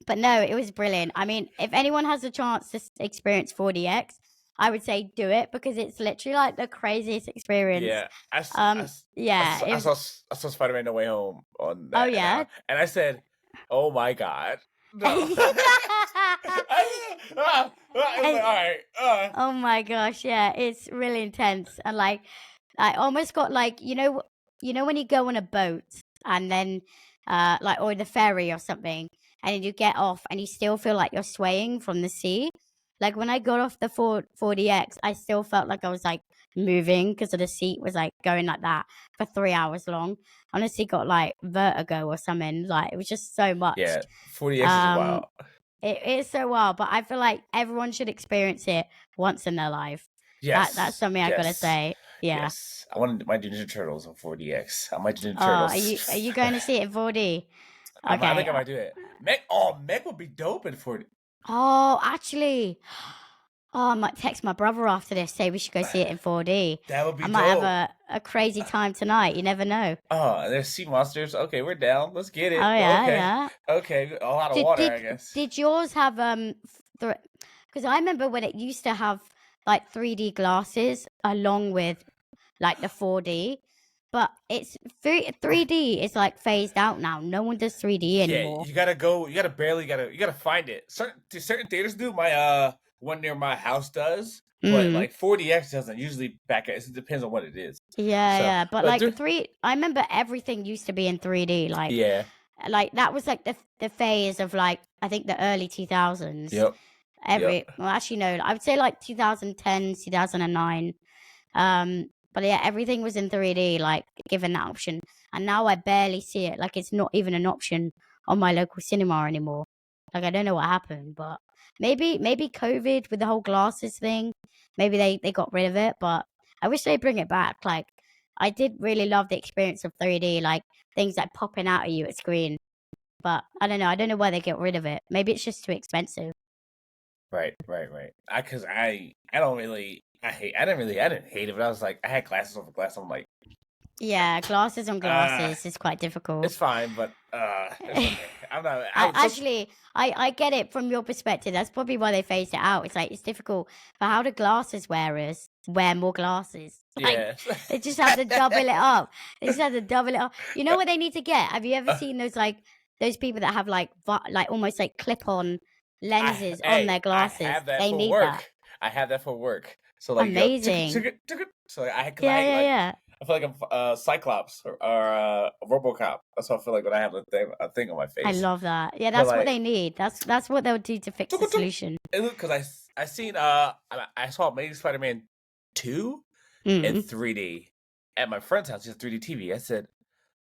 But no, it was brilliant. I mean, if anyone has a chance to experience 4DX, I would say do it because it's literally like the craziest experience. Yeah. I saw Spider-Man No Way Home on that. Oh yeah. And I said, oh my god. No. Oh my gosh, yeah, it's really intense. And like I almost got like, you know when you go on a boat and then like or the ferry or something, and then you get off and you still feel like you're swaying from the sea. Like when I got off the 4DX, I still felt like I was like moving because of the seat was like going like that for 3 hours long. Honestly, got like vertigo or something. Like it was just so much. Yeah, 40X is Um, wild. it's so wild, but I feel like everyone should experience it once in their life. Yes, That's something I gotta yes, say. Yeah. yes. I might do Ninja Turtles on 4DX. I might do Ninja Are Turtles. you going to see it in 4D? I think Okay. I might do it. Meg would be dope in 4D. Oh, actually, I might text my brother after this, say we should go see it in 4D. That would be I might have dope. a crazy time tonight. You never know. Oh, and there's sea monsters. Okay, we're down. Let's get it. Oh yeah, Okay, yeah. okay. A lot of Did water, did I guess. did yours have because I remember when it used to have like 3D glasses along with like the 4D, but it's 3D is like phased out now. No one does 3D anymore. Yeah, you gotta go. You gotta find it. Certain theaters do. My one near my house does, but like 4DX doesn't usually back it. It depends on what it is. Yeah, So, yeah. But but like there- I remember everything used to be in 3D. yeah, Like that was like the phase of like I think the early 2000s. yep. Well, actually no, I would say like 2010, 2009. But yeah, everything was in 3D, like given that option. And now I barely see it. Like it's not even an option on my local cinema anymore. Like I don't know what happened, but maybe COVID with the whole glasses thing, maybe they got rid of it, but I wish they bring it back. Like I did really love the experience of 3D, like things like popping out at you at screen. But I don't know. I don't know why they get rid of it. Maybe it's just too expensive. Right. Because I didn't hate it, but I was like, I had glasses over glasses. I'm like, Yeah, glasses on glasses is quite difficult. it's fine, but it's okay. I'm not. I get it from your perspective. That's probably why they phased it out. It's like it's difficult. But how do glasses wearers wear more glasses? Like, Yeah. they just have to double it up. They just have to double it up. You know what they need to get? Have you ever seen those people that have like almost like clip-on lenses on their glasses? I have that They for need work. that. I have that for work. So like, Amazing. So I Yeah. I feel like I'm Cyclops or a RoboCop. That's what I feel like when I have a thing on my face. I love that. Yeah, that's what they need. That's what they'll do to fix the solution. Because I saw Amazing Spider-Man 2 in 3D at my friend's house. He has a 3D TV. I said,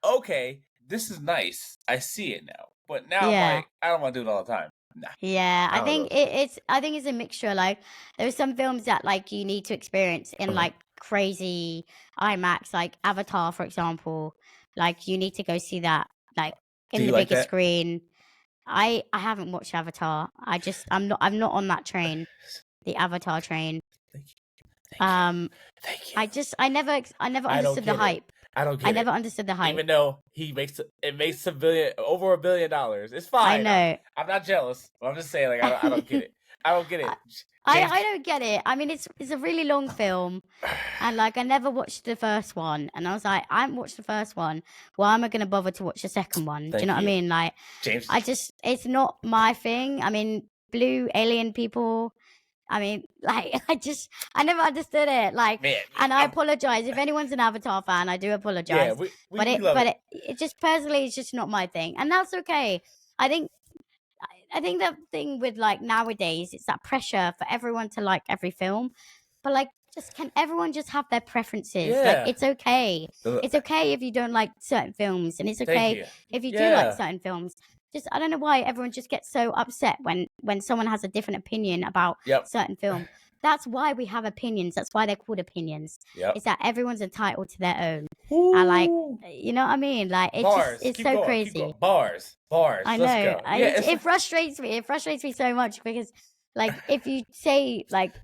okay, this is nice. I see it now. But now I'm like, I don't want to do it all the time. Nah. Yeah, I think it's a mixture. Like there's some films that like you need to experience in like crazy IMAX, like Avatar, for example. Like you need to go see that like in the biggest screen. I haven't watched Avatar. I'm not on that train, the Avatar train. Thank you. Thank you. I never understood the hype. I don't get it. I never understood the hype. Even though it makes over $1 billion. It's fine. I know. I'm not jealous. But I'm just saying, like, I don't get it. I don't get it. I don't get it. I mean, it's a really long film, and like I never watched the first one, and I was like, I haven't watched the first one. Why am I going to bother to watch the second one? Do you know what I mean? Like, James, it's not my thing. I mean, blue alien people. I mean, like, I never understood it. Like, man, and I apologize if anyone's an Avatar fan. I do apologize. Yeah, but it just personally, it's just not my thing, and that's okay. I think the thing with like nowadays, it's that pressure for everyone to like every film, but like, just can everyone just have their preferences? Yeah. Like, it's okay. It's okay if you don't like certain films, and it's okay if you do like certain films. Just I don't know why everyone just gets so upset when someone has a different opinion about certain film. That's why we have opinions. That's why they're called opinions. It's that everyone's entitled to their own. And like, you know what I mean? Like it's so crazy. Bars. I know. It frustrates me. It frustrates me so much because like if you say like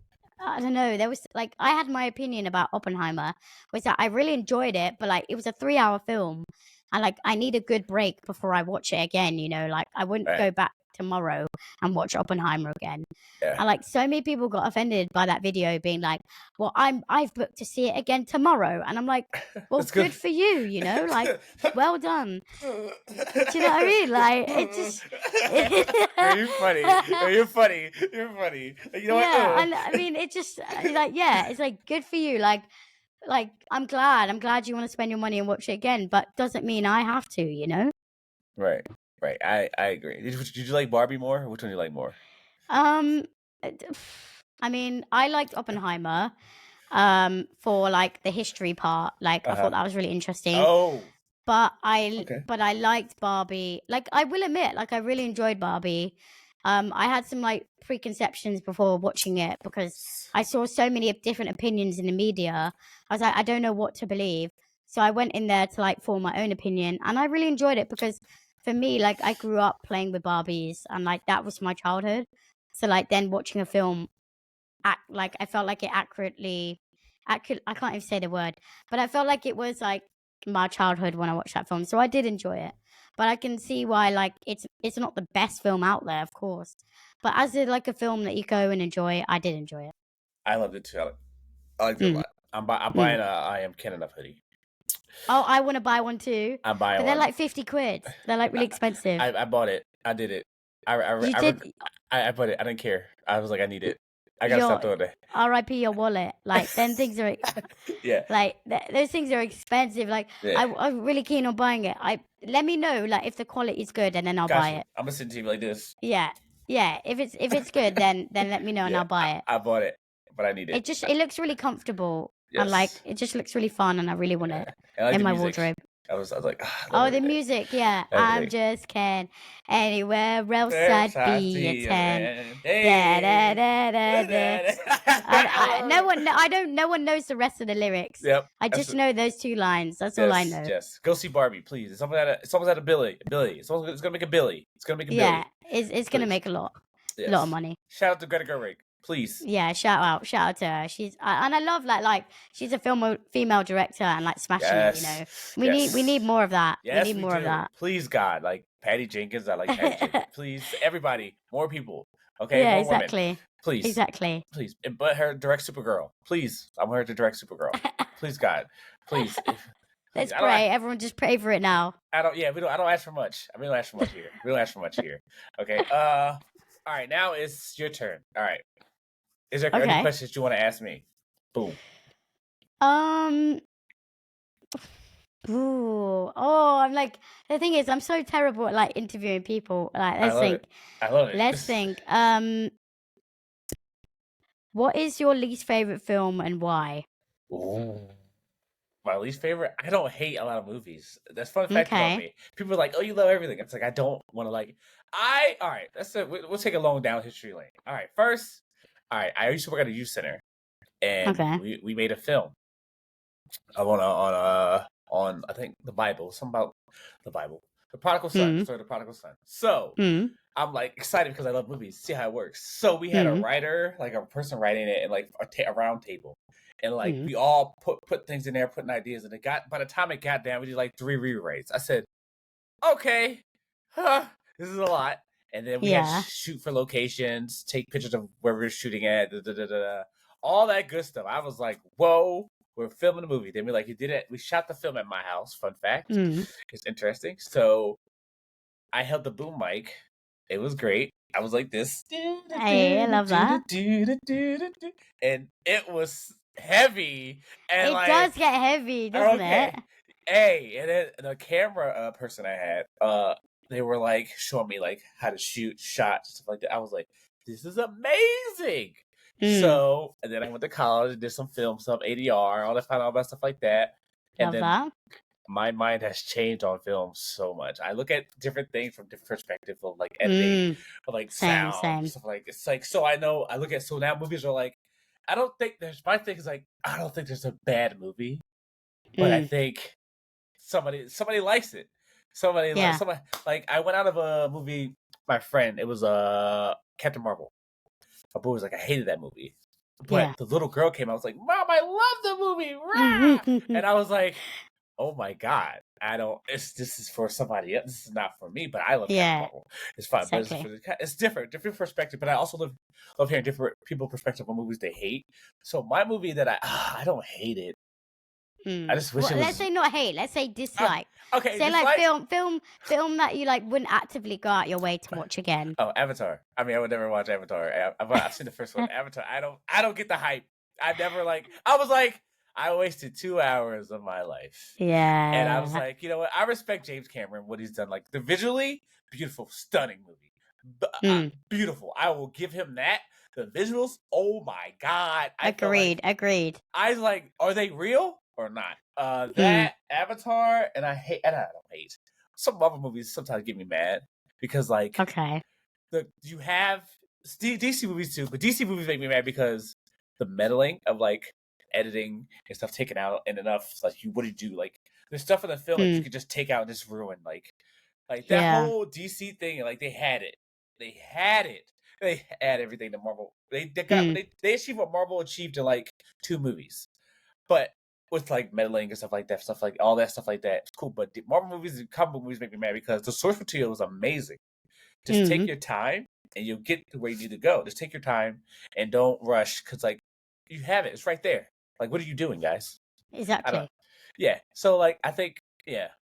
I don't know, there was like I had my opinion about Oppenheimer, was that I really enjoyed it, but like it was a 3-hour film. And like I need a good break before I watch it again, you know, like I wouldn't go back tomorrow and watch Oppenheimer again. And like so many people got offended by that video being like, well, I've booked to see it again tomorrow. And I'm like, well, good for you, you know, like well done. Do you know what I mean? Like it just You're funny. You know what? And I mean it just like it's like good for you. Like I'm glad you want to spend your money and watch it again, but doesn't mean I have to, you know? Right. I agree. Did you like Barbie more? Which one do you like more? I mean, I liked Oppenheimer for like the history part. Like I thought that was really interesting. Oh, But okay. I liked Barbie. Like I will admit, like I really enjoyed Barbie. I had some like preconceptions before watching it because I saw so many different opinions in the media. I was like, I don't know what to believe. So I went in there to like form my own opinion, and I really enjoyed it because for me, like I grew up playing with Barbies, and like that was my childhood. So like then watching a film, like I felt like it I can't even say the word, but I felt like it was like my childhood when I watched that film. So I did enjoy it. But I can see why like it's not the best film out there, of course. But as a, like a film that you go and enjoy, I did enjoy it. I loved it too. I liked it a Mm, lot. I'm buying mm. a I Am Ken Enough hoodie. Oh, I want to buy one too, I'm buying but they're one. like 50 quid. They're like really expensive. I bought it. I did it. I I You I, did rec- I bought it. I didn't care. I was like, I need it. I gotta stop your doing that. RIP your wallet. Like then things are Yeah, like those things are expensive. Like yeah. I'm really keen on buying it. I let me know like if the quality is good, and then I'll buy Gotcha. it. I'm gonna send it to you like this. Yeah, yeah. If it's good, then let me know and Yeah, I'll buy it. I bought it, but I need it. It looks really comfortable and like Yes. it just looks really fun, and I really want it I like in the my music. wardrobe. I was like, I love Oh, the everything. music, yeah. I'm Everything. just can anywhere else Yes, I'd I be a see you, 10. man. Da, da, Hey. da, da, da. I love it. No one knows the rest of the lyrics. Yep. I just know those two lines. That's all I Yes, know. yes. Go see Barbie, please. It's almost at a Billy. Billy. It's gonna make a Billy. It's gonna make a Yeah, Billy. it's gonna Please. make a lot of Yes. money. Shout out to Greta Gerwig, please. Yeah, shout out to her. And I love like she's a female director and like smashing it. You Yes. know, we need Yes. more of that. We Yes, need we more of do. that. Please, God, like Patty Jenkins. I like Patty Jenkins. Please, everybody, more people. Okay, Yeah, more women. exactly, Please, exactly. please. But her direct Supergirl. Please, I want her to direct Supergirl. Please, God. Please. Please. Let's pray. Everyone, just pray for it now. I don't. Yeah, we don't. I don't ask for much. We don't ask for much here. We don't ask for much here. Okay. All right. Now it's your turn. All right. Is there any Okay. questions you want to ask me? Boom. Ooh. Oh, I'm like the thing is, I'm so terrible at like interviewing people. Like, I love it. I love it. Let's think. What is your least favorite film and why? Ooh. My least favorite. I don't hate a lot of movies. That's fun fact about Okay. me. People are like, "Oh, you love everything." It's like I don't want to like. All right. That's it. We'll take a long down history lane. All right. First, all right. I used to work at a youth center, and Okay. we made a film on I think the Bible. Something about the Bible. The prodigal son. Sorry, the prodigal son. So Mm. I'm like excited because I love movies. See how it works. So we had a writer, like a person writing it, and like a round table, and like we all put things in there, putting ideas, and it got by the time it got down, we did like 3 rewrites. I said, okay, this is a lot. And then we had to shoot for locations, take pictures of where we were shooting at, all that good stuff. I was like, whoa, we're filming a movie. Then we like, you did it. We shot the film at my house. Fun fact. It's interesting. So I held the boom mic. It was great. I was like this. Hey, I love that. And it was heavy. And it like, does get heavy, doesn't it? Hey, and then the camera person I had, they were like showing me like how to shoot shots, stuff like that. I was like, this is amazing. So, and then I went to college, did some film stuff, ADR, all that stuff like that. And love then that. my mind has changed on film so much. I look at different things from different perspectives of like editing, of like sound, stuff like it's like so I know I look at so now movies are like I don't think there's my thing is like I don't think there's a bad movie, but I think somebody likes it. Somebody like I went out of a movie. My friend, it was Captain Marvel. My boy was like, I hated that movie, but the little girl came out. I was like, Mom, I love the movie, rah! And I was like, oh my God, I don't. This is for somebody else. This is not for me, but I love Captain Marvel. It's fun, exactly. but it's different perspective. But I also love hearing different people's perspective on movies they hate. So my movie that I don't hate it. I just wish it was. Let's say not hate. Let's say dislike. Okay, say dislike? like film that you like wouldn't actively go out your way to watch again. Oh, Avatar. I mean, I would never watch Avatar. I've seen the first one. Avatar. I don't get the hype. I never like. I was like, I wasted 2 hours of my life. Yeah. And I was like, you know what? I respect James Cameron, what he's done. Like the visually beautiful, stunning movie. Beautiful. I will give him that. the visuals. Oh my god! Agreed. I was like, are they real or not? That Avatar, and I don't hate some Marvel movies. Sometimes get me mad because like Okay. you have DC movies too, but DC movies make me mad because the meddling of like editing and stuff taken out and enough like what do you do? Like there's stuff in the film that you could just take out and just ruin. Like that whole DC thing, like they had it. They had everything to Marvel. They achieved what Marvel achieved in like 2 movies. But with like meddling and stuff like that, all that stuff like that, it's cool. But the Marvel movies and comic book movies make me mad because the source material is amazing. Just take your time and you'll get to where you need to go. Just take your time and don't rush because like you have it. It's right there. Like what are you doing, guys? Exactly. Yeah. So like I think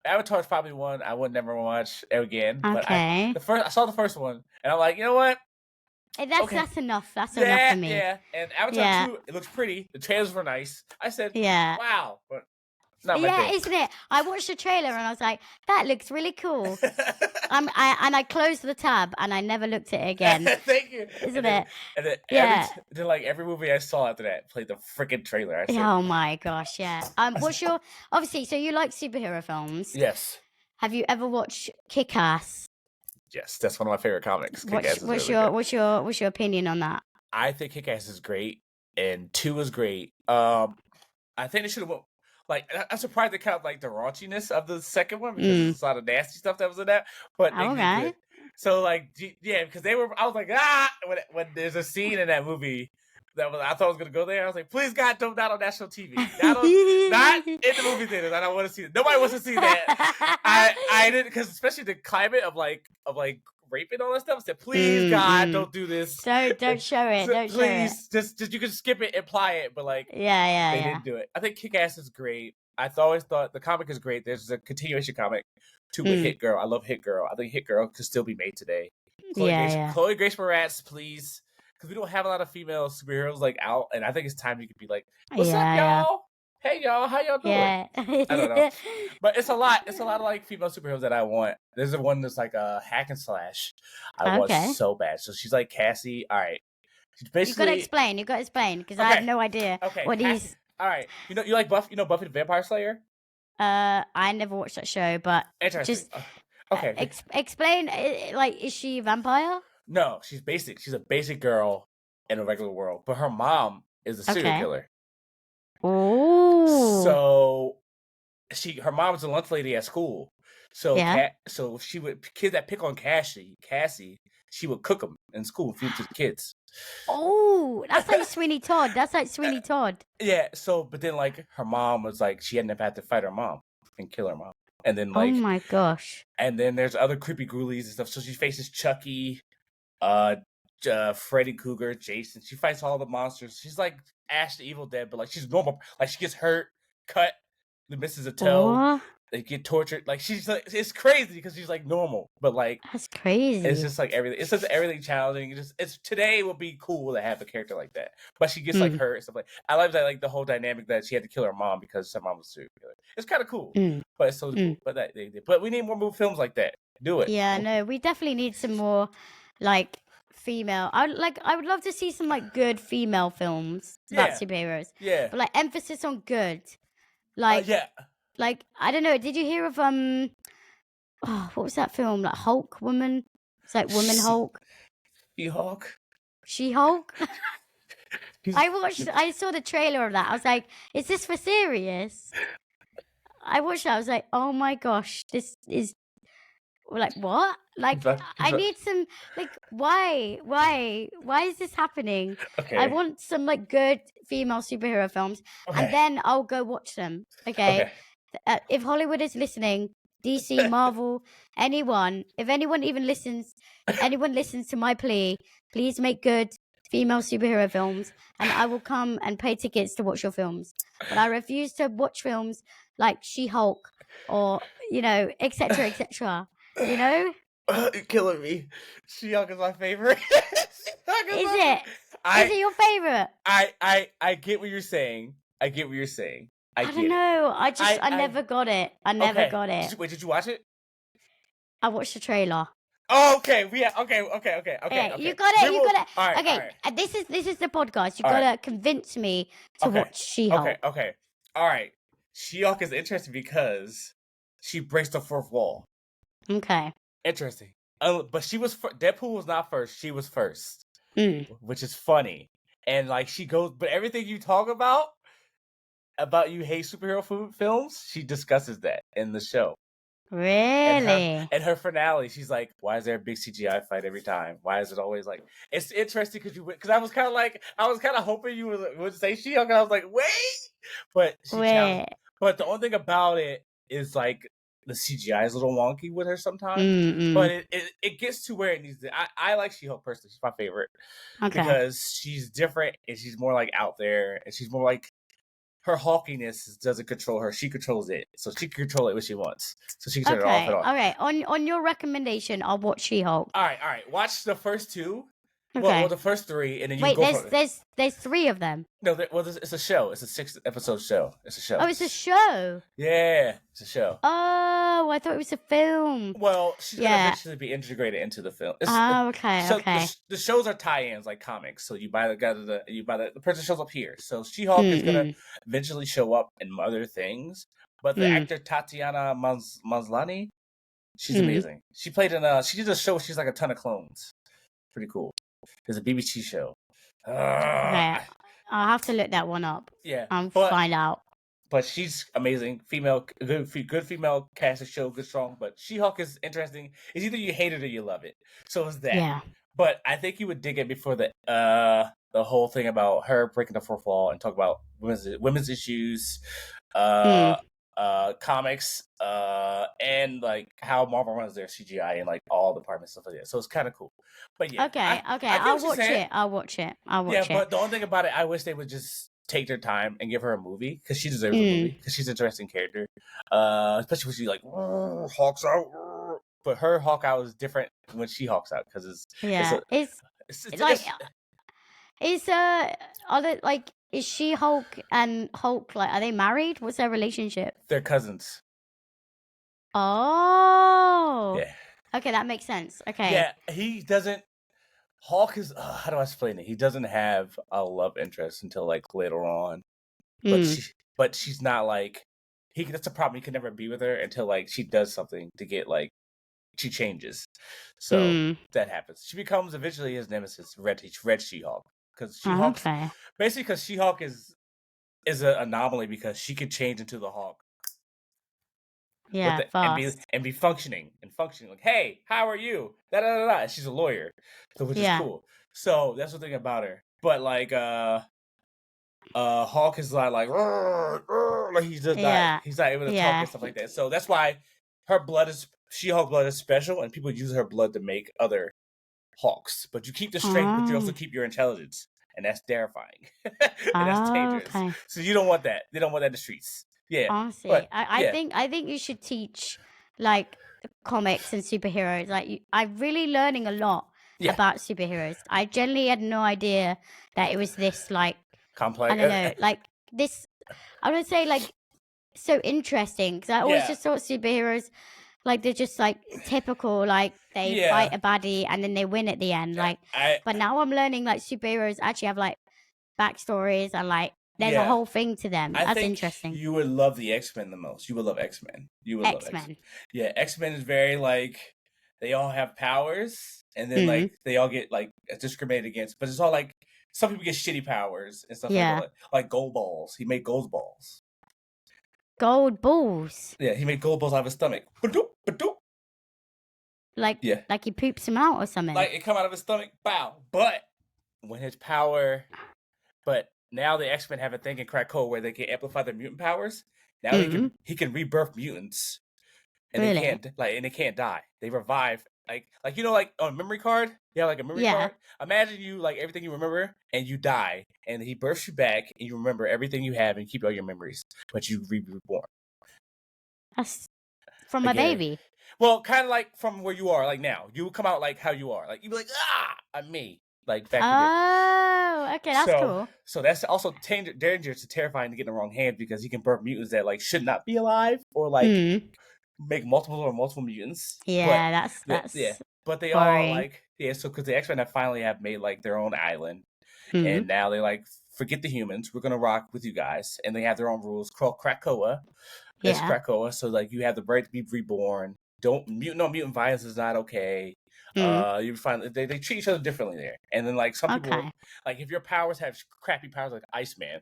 Avatar is probably one I would never watch again. But I saw the first one and I'm like, you know what? That's enough. That's enough for me. Yeah. And Avatar 2, it looks pretty. The trailers were nice. I said, wow, but not my thing. Isn't it? I watched the trailer and I was like, that looks really cool. And I closed the tab and I never looked at it again. Thank you. Isn't it? And then like every movie I saw after that played the freaking trailer. I said, oh my gosh, yeah. What's your obviously? So you like superhero films? Yes. Have you ever watched Kick-Ass? Yes, that's one of my favorite comics. What's your opinion on that? I think Kick-Ass is great, and 2 is great. I think they should have. Like, I'm surprised they kept like the raunchiness of the second one because there's a lot of nasty stuff that was in that. But okay. So like, because they were. I was like, when there's a scene in that movie that I thought I was gonna go there. I was like, please God, not on national TV, not in the movie theaters. I don't want to see it. Nobody wants to see that. I didn't because especially the climate of like rape and all that stuff. I said, please God, don't do this. Don't show it. Don't please, show it. Just you can skip it, imply it, but like they didn't do it. I think Kick-Ass is great. I always thought the comic is great. There's a continuation comic to Hit Girl. I love Hit Girl. I think Hit Girl could still be made today. Chloe Grace Moretz, please. Because we don't have a lot of female superheroes like out, and I think it's time you could be like, "What's up, y'all? Hey, y'all, how y'all doing?" I don't know, but it's a lot. It's a lot of like female superheroes that I want. There's the one that's like a hack and slash. I want so bad. So she's like Cassie. All right, she's basically. You gotta explain because I have no idea what he's. All right, you like Buffy? You know Buffy the Vampire Slayer? I never watched that show, but just explain. Like, is she a vampire? No, she's basic. She's a basic girl in a regular world, but her mom is a serial killer. Oh. So her mom was a lunch lady at school. So so she would kids that pick on Cassie, she would cook them in school and feed them to the kids. Oh, that's like Sweeney Todd. Yeah. So but then like her mom was like she ended up having to fight her mom and kill her mom. And then like oh my gosh. And then there's other creepy ghoulies and stuff. So she faces Chucky, Freddy Krueger, Jason. She fights all the monsters. She's like Ash the Evil Dead, but like she's normal. Like she gets hurt, cut, misses a toe. They get tortured. Like she's like it's crazy because she's like normal, but like that's crazy. It's just like everything. It's just everything challenging. It's today would be cool to have a character like that, but she gets like hurt and stuff like. I love that like the whole dynamic that she had to kill her mom because her mom was a serial killer. It's kind of cool, but it's so cool. But but we need more films like that. Do it. Yeah, no, we definitely need some more like female. I would love to see some like good female films about superheroes. Yeah, but like emphasis on good. Like Like, I don't know, did you hear of what was that film? Like Hulk Woman? It's like Woman Hulk. She-Hulk? I saw the trailer of that. I was like, is this for serious? I watched that. I was like, oh my gosh, this is like what? Like I need some like why is this happening? Okay. I want some like good female superhero films and then I'll go watch them. Okay. If Hollywood is listening, DC, Marvel, if anyone listens to my plea, please make good female superhero films and I will come and pay tickets to watch your films. But I refuse to watch films like She-Hulk or, etc., etc. You're killing me. She-Hulk is my favorite. Is it your favorite? I get what you're saying. I don't know. I never got it. I never got it. Did you watch it? I watched the trailer. Oh, okay. Okay. You gotta. All right. Okay, this is the podcast. You All gotta convince me to Okay. watch She-Hulk. Okay. All right. She-Hulk is interesting because she breaks the fourth wall. Okay. Interesting. But Deadpool was not first. She was first, which is funny. And like she goes, but everything you talk about you hate superhero films, she discusses that in the show. Really? And her finale, she's like, "Why is there a big CGI fight every time? Why is it always like?" It's interesting because I was kind of hoping you would say She-Hulk, and I was like, "Wait," but But the only thing about it is like the CGI is a little wonky with her sometimes, but it gets to where it needs to. I like She-Hulk personally; she's my favorite because she's different and she's more like out there, and she's more like. Her hawkiness doesn't control her. She controls it. So she can control it when she wants. So she can turn it off and on. Okay. On your recommendation, I'll watch She-Hulk. All right. Watch the first two. Okay. Well, the first three, and then you go for it. There's three of them. No, it's a show. It's a 6-episode show. It's a show. Oh, it's a show. Yeah, it's a show. Oh, I thought it was a film. Well, she's gonna eventually be integrated into the film. Okay. The shows are tie-ins like comics. So you buy the person shows up here. So She-Hulk is gonna eventually show up in other things. But the actor Tatiana Maslany, she's amazing. She played she did a show. She's like a ton of clones. Pretty cool. There's a BBC show. Okay. I'll have to look that one up. Yeah, find out. But she's amazing. Good female cast of show, good strong. But She-Hulk is interesting. It's either you hate it or you love it. So it's that. Yeah. But I think you would dig it before the whole thing about her breaking the fourth wall and talk about women's issues, comics, and like how Marvel runs their CGI and like all departments stuff like that. So it's kind of cool. But yeah, okay, I'll watch it. Yeah, but the only thing about it, I wish they would just take their time and give her a movie because she deserves a movie because she's an interesting character. Especially when she like hawks out, but her hawk out is different when she hawks out because is She-Hulk and Hulk like, are they married? What's their relationship? They're cousins. Oh. Yeah. Okay, that makes sense. Okay. Yeah, he doesn't. Hulk is how do I explain it? He doesn't have a love interest until like later on, but she's not like that's a problem. He can never be with her until like she does something to get like she changes. So that happens. She becomes eventually his nemesis, Red She-Hulk, because She-Hulk basically because She-Hulk is an anomaly because she can change into the Hulk. Yeah, and be functioning like, hey, how are you? Da da da da. She's a lawyer, so which is cool. So that's the thing about her. But like, Hulk is like he's just he's not able to talk and stuff like that. So that's why She-Hulk blood is special, and people use her blood to make other Hulks. But you keep the strength, but you also keep your intelligence, and that's terrifying. And that's dangerous. Okay. So you don't want that. They don't want that in the streets. Yeah, honestly, but, I think you should teach like comics and superheroes. Like, I'm really learning a lot about superheroes. I generally had no idea that it was this like complex. I don't know, like this. I would say like so interesting because I always just thought superheroes like they're just like typical, like they fight a baddie and then they win at the end. Like, but now I'm learning like superheroes actually have like backstories and like. There's a whole thing to them. That's interesting. You would love the X-Men the most. You would love X-Men. Love X-Men. Yeah, X-Men is very like they all have powers, and then like they all get like discriminated against. But it's all like some people get shitty powers and stuff like that. Like gold balls. He made gold balls. Gold balls. Yeah, he made gold balls out of his stomach. Like he poops them out or something. Like it come out of his stomach. Bow. But when his power, now the X-Men have a thing in crack code where they can amplify their mutant powers. Now he can rebirth mutants, and they can't die. They revive like you know like on a memory card. Yeah, like a memory card. Imagine you like everything you remember, and you die, and he births you back, and you remember everything you have, and keep all your memories, but you reborn. That's from a baby. Well, kind of like from where you are, like now. You would come out like how you are, like you'd be like, I'm me. Like back okay, that's cool. So that's also dangerous to terrifying to get in the wrong hands because he can birth mutants that like should not be alive or like make multiple mutants. Yeah, that's but they all Boring. so because the X-Men finally have made like their own island, Hmm. and now they like forget the humans. We're gonna rock with you guys, and they have their own rules called Krakoa. It's Yeah. Krakoa, so like you have the right to be reborn. Don't mutant violence is not okay. Mm. You find they treat each other differently there, and then like some people Okay. like if your powers have crappy powers like Iceman,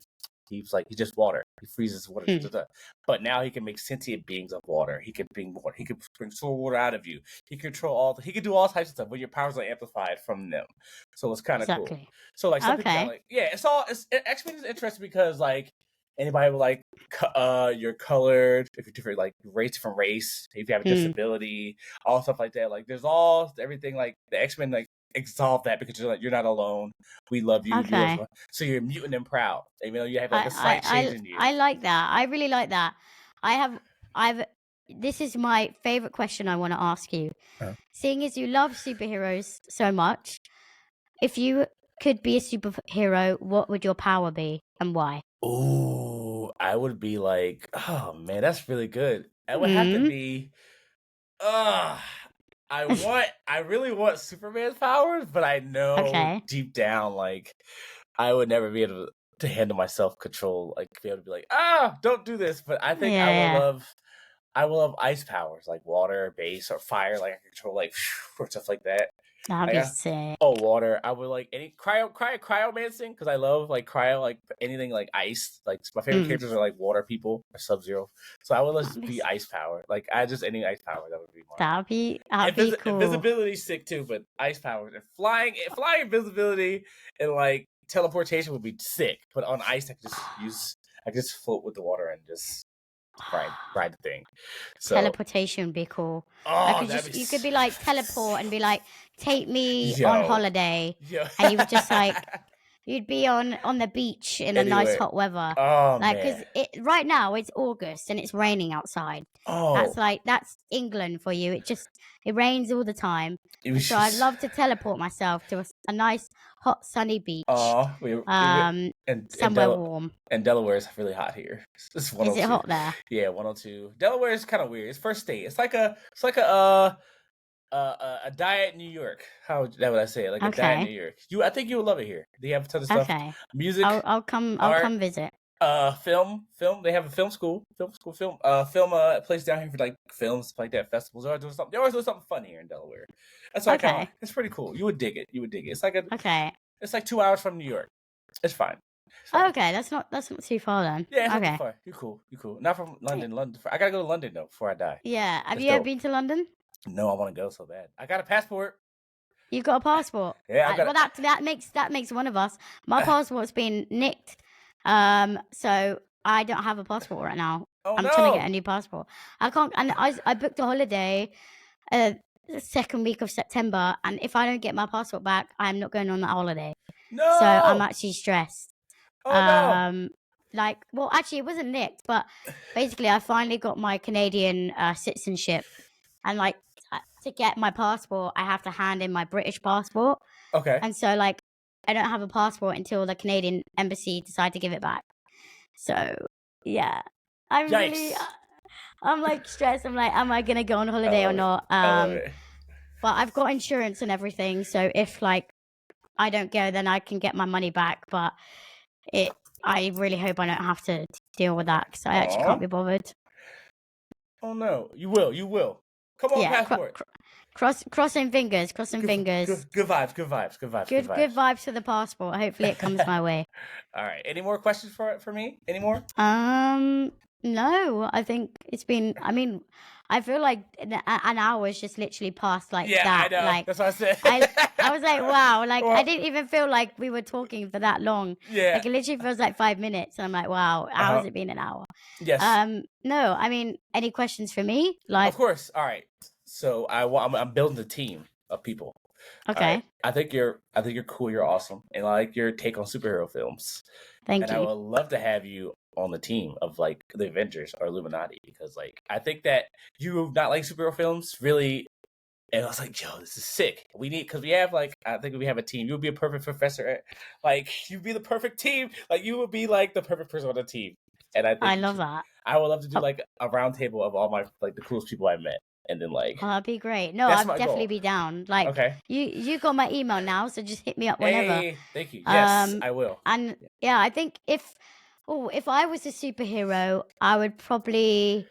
he's just water. He freezes water. But now he can make sentient beings of water. He can bring water. He can bring soul water out of you. He can control he can do all types of stuff when your powers are amplified from them. So it's kind of cool. Exactly. So like some people got Okay. like X-Men is interesting because like anybody with like you're colored, if you're different like different race, if you have a disability, all stuff like that. Like there's everything like the X-Men like exalt that because you're not alone. We love you. Okay. So you're mutant and proud. Even though you have like a slight change in you. I like that. I really like that. This is my favorite question I want to ask you. Seeing as you love superheroes so much, if you could be a superhero, what would your power be and why? Ooh, I would be like, oh man, that's really good. It would have to be, I really want Superman's powers, but I know deep down, like, I would never be able to handle my self control, like, be able to be like, don't do this. But I think I will love ice powers, like water, base, or fire, like I can control, like, or stuff like that. That'd be sick. Oh, water. I would like any cryomancing because I love like cryo, like anything like ice. Like my favorite characters are like water people or Sub-Zero. So I would just be ice power. Like any ice power that would be more. That'd be cool. Invisibility's sick too, but ice powers and flying invisibility and like teleportation would be sick. But on ice, I could just float with the water and just ride the thing. So teleportation would be cool. Oh, you could be like teleport and be like, take me on holiday, and you would just like you'd be on the beach in a nice hot weather. Oh like man! Because right now it's August and it's raining outside. Oh, that's England for you. It rains all the time. So I'd love to teleport myself to a nice hot sunny beach. Somewhere warm. And Delaware is really hot here. It's 102. Is it hot there? Yeah, 102. Delaware is kind of weird. It's first state. It's like a diet in New York. How would I say it? Like a diet in New York. I think you would love it here. They have a ton of stuff. Okay. Music. I'll come visit. Film. They have a film school. Film place down here for like films like that. Festivals. They always do something fun here in Delaware. That's why it's pretty cool. You would dig it. It's like It's like 2 hours from New York. It's fine. Okay, that's not too far then. Yeah, it's not too far. You're cool. Not from London. I gotta go to London though before I die. Yeah. Have you ever been to London? No, I want to go so bad. I got a passport. You've got a passport? Yeah, well, that makes one of us. My passport's been nicked, so I don't have a passport right now. I'm trying to get a new passport. I can't. And I booked a holiday, the second week of September, and if I don't get my passport back, I'm not going on that holiday. No. So I'm actually stressed. Oh no. Well, actually, it wasn't nicked, but basically, I finally got my Canadian citizenship, and like to get my passport, I have to hand in my British passport. Okay. And so like I don't have a passport until the Canadian embassy decide to give it back. So yeah, I'm like stressed. I'm like, am I gonna go on holiday or not? But I've got insurance and everything, so if like I don't go, then I can get my money back. But I really hope I don't have to deal with that because I actually can't be bothered. Oh no, you will. Come on, passport. Crossing fingers. Good vibes. Good vibes for the passport. Hopefully it comes my way. All right. Any more questions for me? Any more? No. I think it's been. I mean, I feel like an hour has just literally passed like that. I know. Like, that's what I said. I was like, wow. Like, I didn't even feel like we were talking for that long. Yeah. Like, it literally feels like 5 minutes. And I'm like, wow, how has it been an hour? Yes. No, I mean, any questions for me? Like, of course. All right. So I'm building a team of people. Okay. Right? I think you're cool. You're awesome, and I like your take on superhero films. Thank you. I would love to have you on the team of like the Avengers or Illuminati because like I think that you not like superhero films really. And I was like, yo, this is sick. Because we have like, I think we have a team. You would be a perfect professor. Like, you'd be the perfect team. Like, you would be like the perfect person on the team. And I love that. I would love to do like a round table of all my, like the coolest people I've met. and then like Oh, that'd be great. No, that's I'd my definitely goal. be down. Like Okay. you got my email now, so just hit me up whenever. Hey, thank you. Yes, Um, I will. and yeah, I think if I was a superhero, I would probably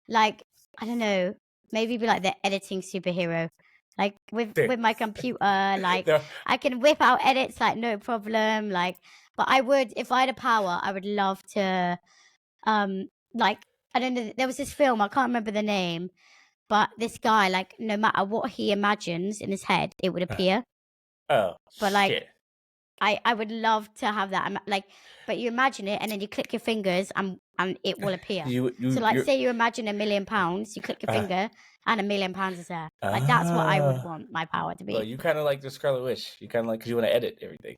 like I don't know, maybe be like the editing superhero. Like There. with my computer, like There- I can whip out edits like no problem. Like, but I would if I had a power, I would love to like I don't know. There was this film I can't remember the name, but this guy like no matter what he imagines in his head, it would appear. Oh But like shit. I would love to have that. Like, but you imagine it and then you click your fingers and it will appear. So like, You're say you imagine £1,000,000, you click your finger and £1,000,000 is there. Like that's what I would want my power to Well, be. you kind of like the Scarlet Witch. You kind of like because you want to edit everything.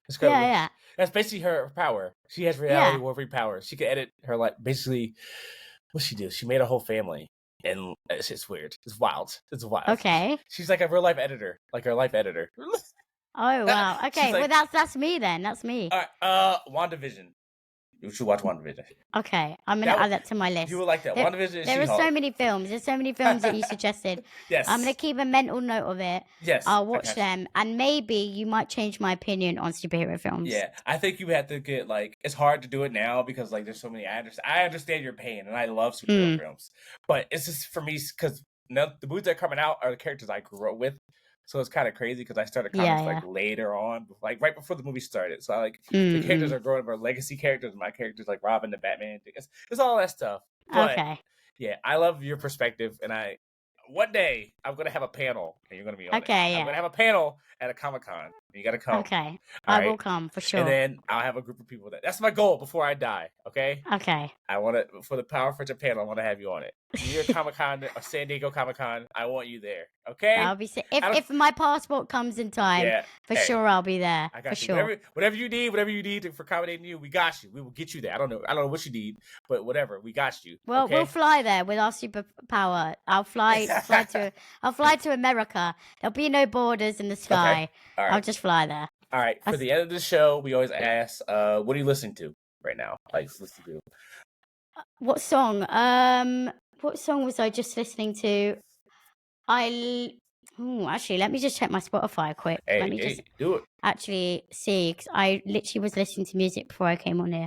The Scarlet Yeah, Witch. yeah, That's basically her power. She has reality yeah. warping powers. She can edit her like basically. What she do? She made a whole family, and it's weird. It's wild. It's wild. Okay. She's like a real life editor, like her life editor. Oh wow. She's Okay. like, Well, that's me then. That's me. all right, WandaVision. You should watch WandaVision. Okay, I'm gonna add that to my list. You will like that. There, WandaVision and there are so She-Hulk. many films. There's so many films that you suggested. Yes. I'm gonna keep a mental note of it. Yes. I'll watch them, and maybe you might change my opinion on superhero films. Yeah, I think you have to get like it's hard to do it now because like there's so many. I understand your pain, and I love superhero films, but it's just for me because the movies that are coming out are the characters I grew up with, so it's kind of crazy because I started comics like later on, like right before the movie started. So I like the characters are growing up, are legacy characters. My characters like Robin and Batman. It's all that stuff. But yeah, I love your perspective, and one day I'm gonna have a panel, and you're gonna be on it. I'm gonna have a panel at a Comic-Con. You gotta come. Okay, I will come for sure. And then I'll have a group of people that's my goal before I die. Okay. Okay. I want to for the Power Friendship panel. I want to have you on it. You're Comic-Con or San Diego Comic-Con. I want you there. Okay. I'll be if my passport comes in time, for sure I'll be there. I got for you. Sure. Whatever you need for accommodating you, we got you. We will get you there. I don't know what you need, but whatever, we got you. Well, okay? We'll fly there with our superpower. I'll fly to America. There'll be no borders in the sky. Okay. All right. I'll just fly there. All right. For the end of the show, we always ask, what are you listening to right now? Like, listen to. What song? What song was I just listening to? Actually, let me just check my Spotify quick. Let me just do it. Actually see, because I literally was listening to music before I came on here.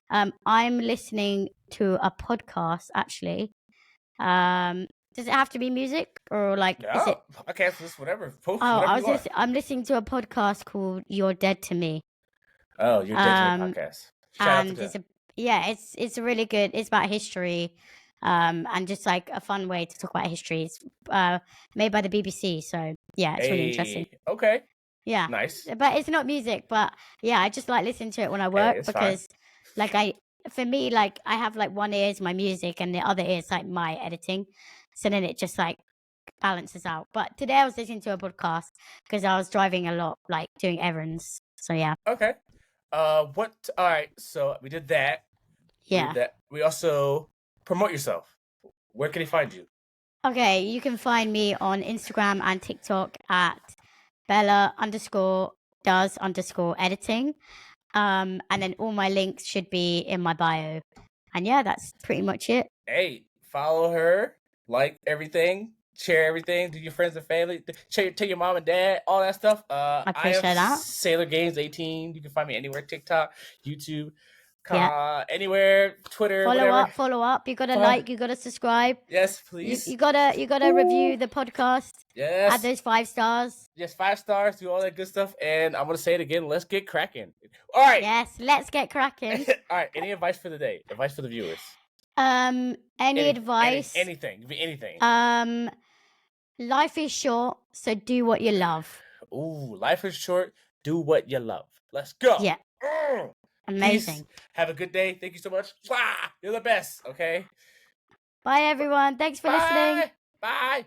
I'm listening to a podcast, actually. Does it have to be music or like? No, is it podcast, just whatever. Post I'm listening to a podcast called "You're Dead to Me." Oh, You're Dead to Me podcast. Shout out to them. It's a really good. It's about history, and just like a fun way to talk about history. It's made by the BBC, so yeah, it's really interesting. Okay. Yeah. Nice. But it's not music, but yeah, I just like listening to it when I work because, for me, like I have like one ear is my music and the other ear is like my editing, so then it just like balances out. But today I was listening to a podcast because I was driving a lot, like doing errands. So yeah. Okay. All right. So we did that. Yeah. We also promote yourself. Where can he find you? Okay, you can find me on Instagram and TikTok at Bella_does_editing. And then all my links should be in my bio. And yeah, that's pretty much it. Hey, follow her, like everything, share everything, do your friends and family, tell your mom and dad, all that stuff. I appreciate that. Sailor Games 18. You can find me anywhere: TikTok, YouTube, anywhere, Twitter. Follow up. You gotta like, you gotta subscribe. Yes, please. You gotta review the podcast. Yes. Add those 5 stars. Yes, 5 stars. Do all that good stuff. And I'm gonna say it again. Let's get cracking. All right. Yes, let's get cracking. All right. Any advice for the day? Advice for the viewers? Any advice? Anything. Anything. Life is short, so do what you love. Ooh, life is short. Do what you love. Let's go. Yeah. Amazing. Peace. Have a good day. Thank you so much. You're the best. Okay. Bye, everyone. Thanks for listening. Bye.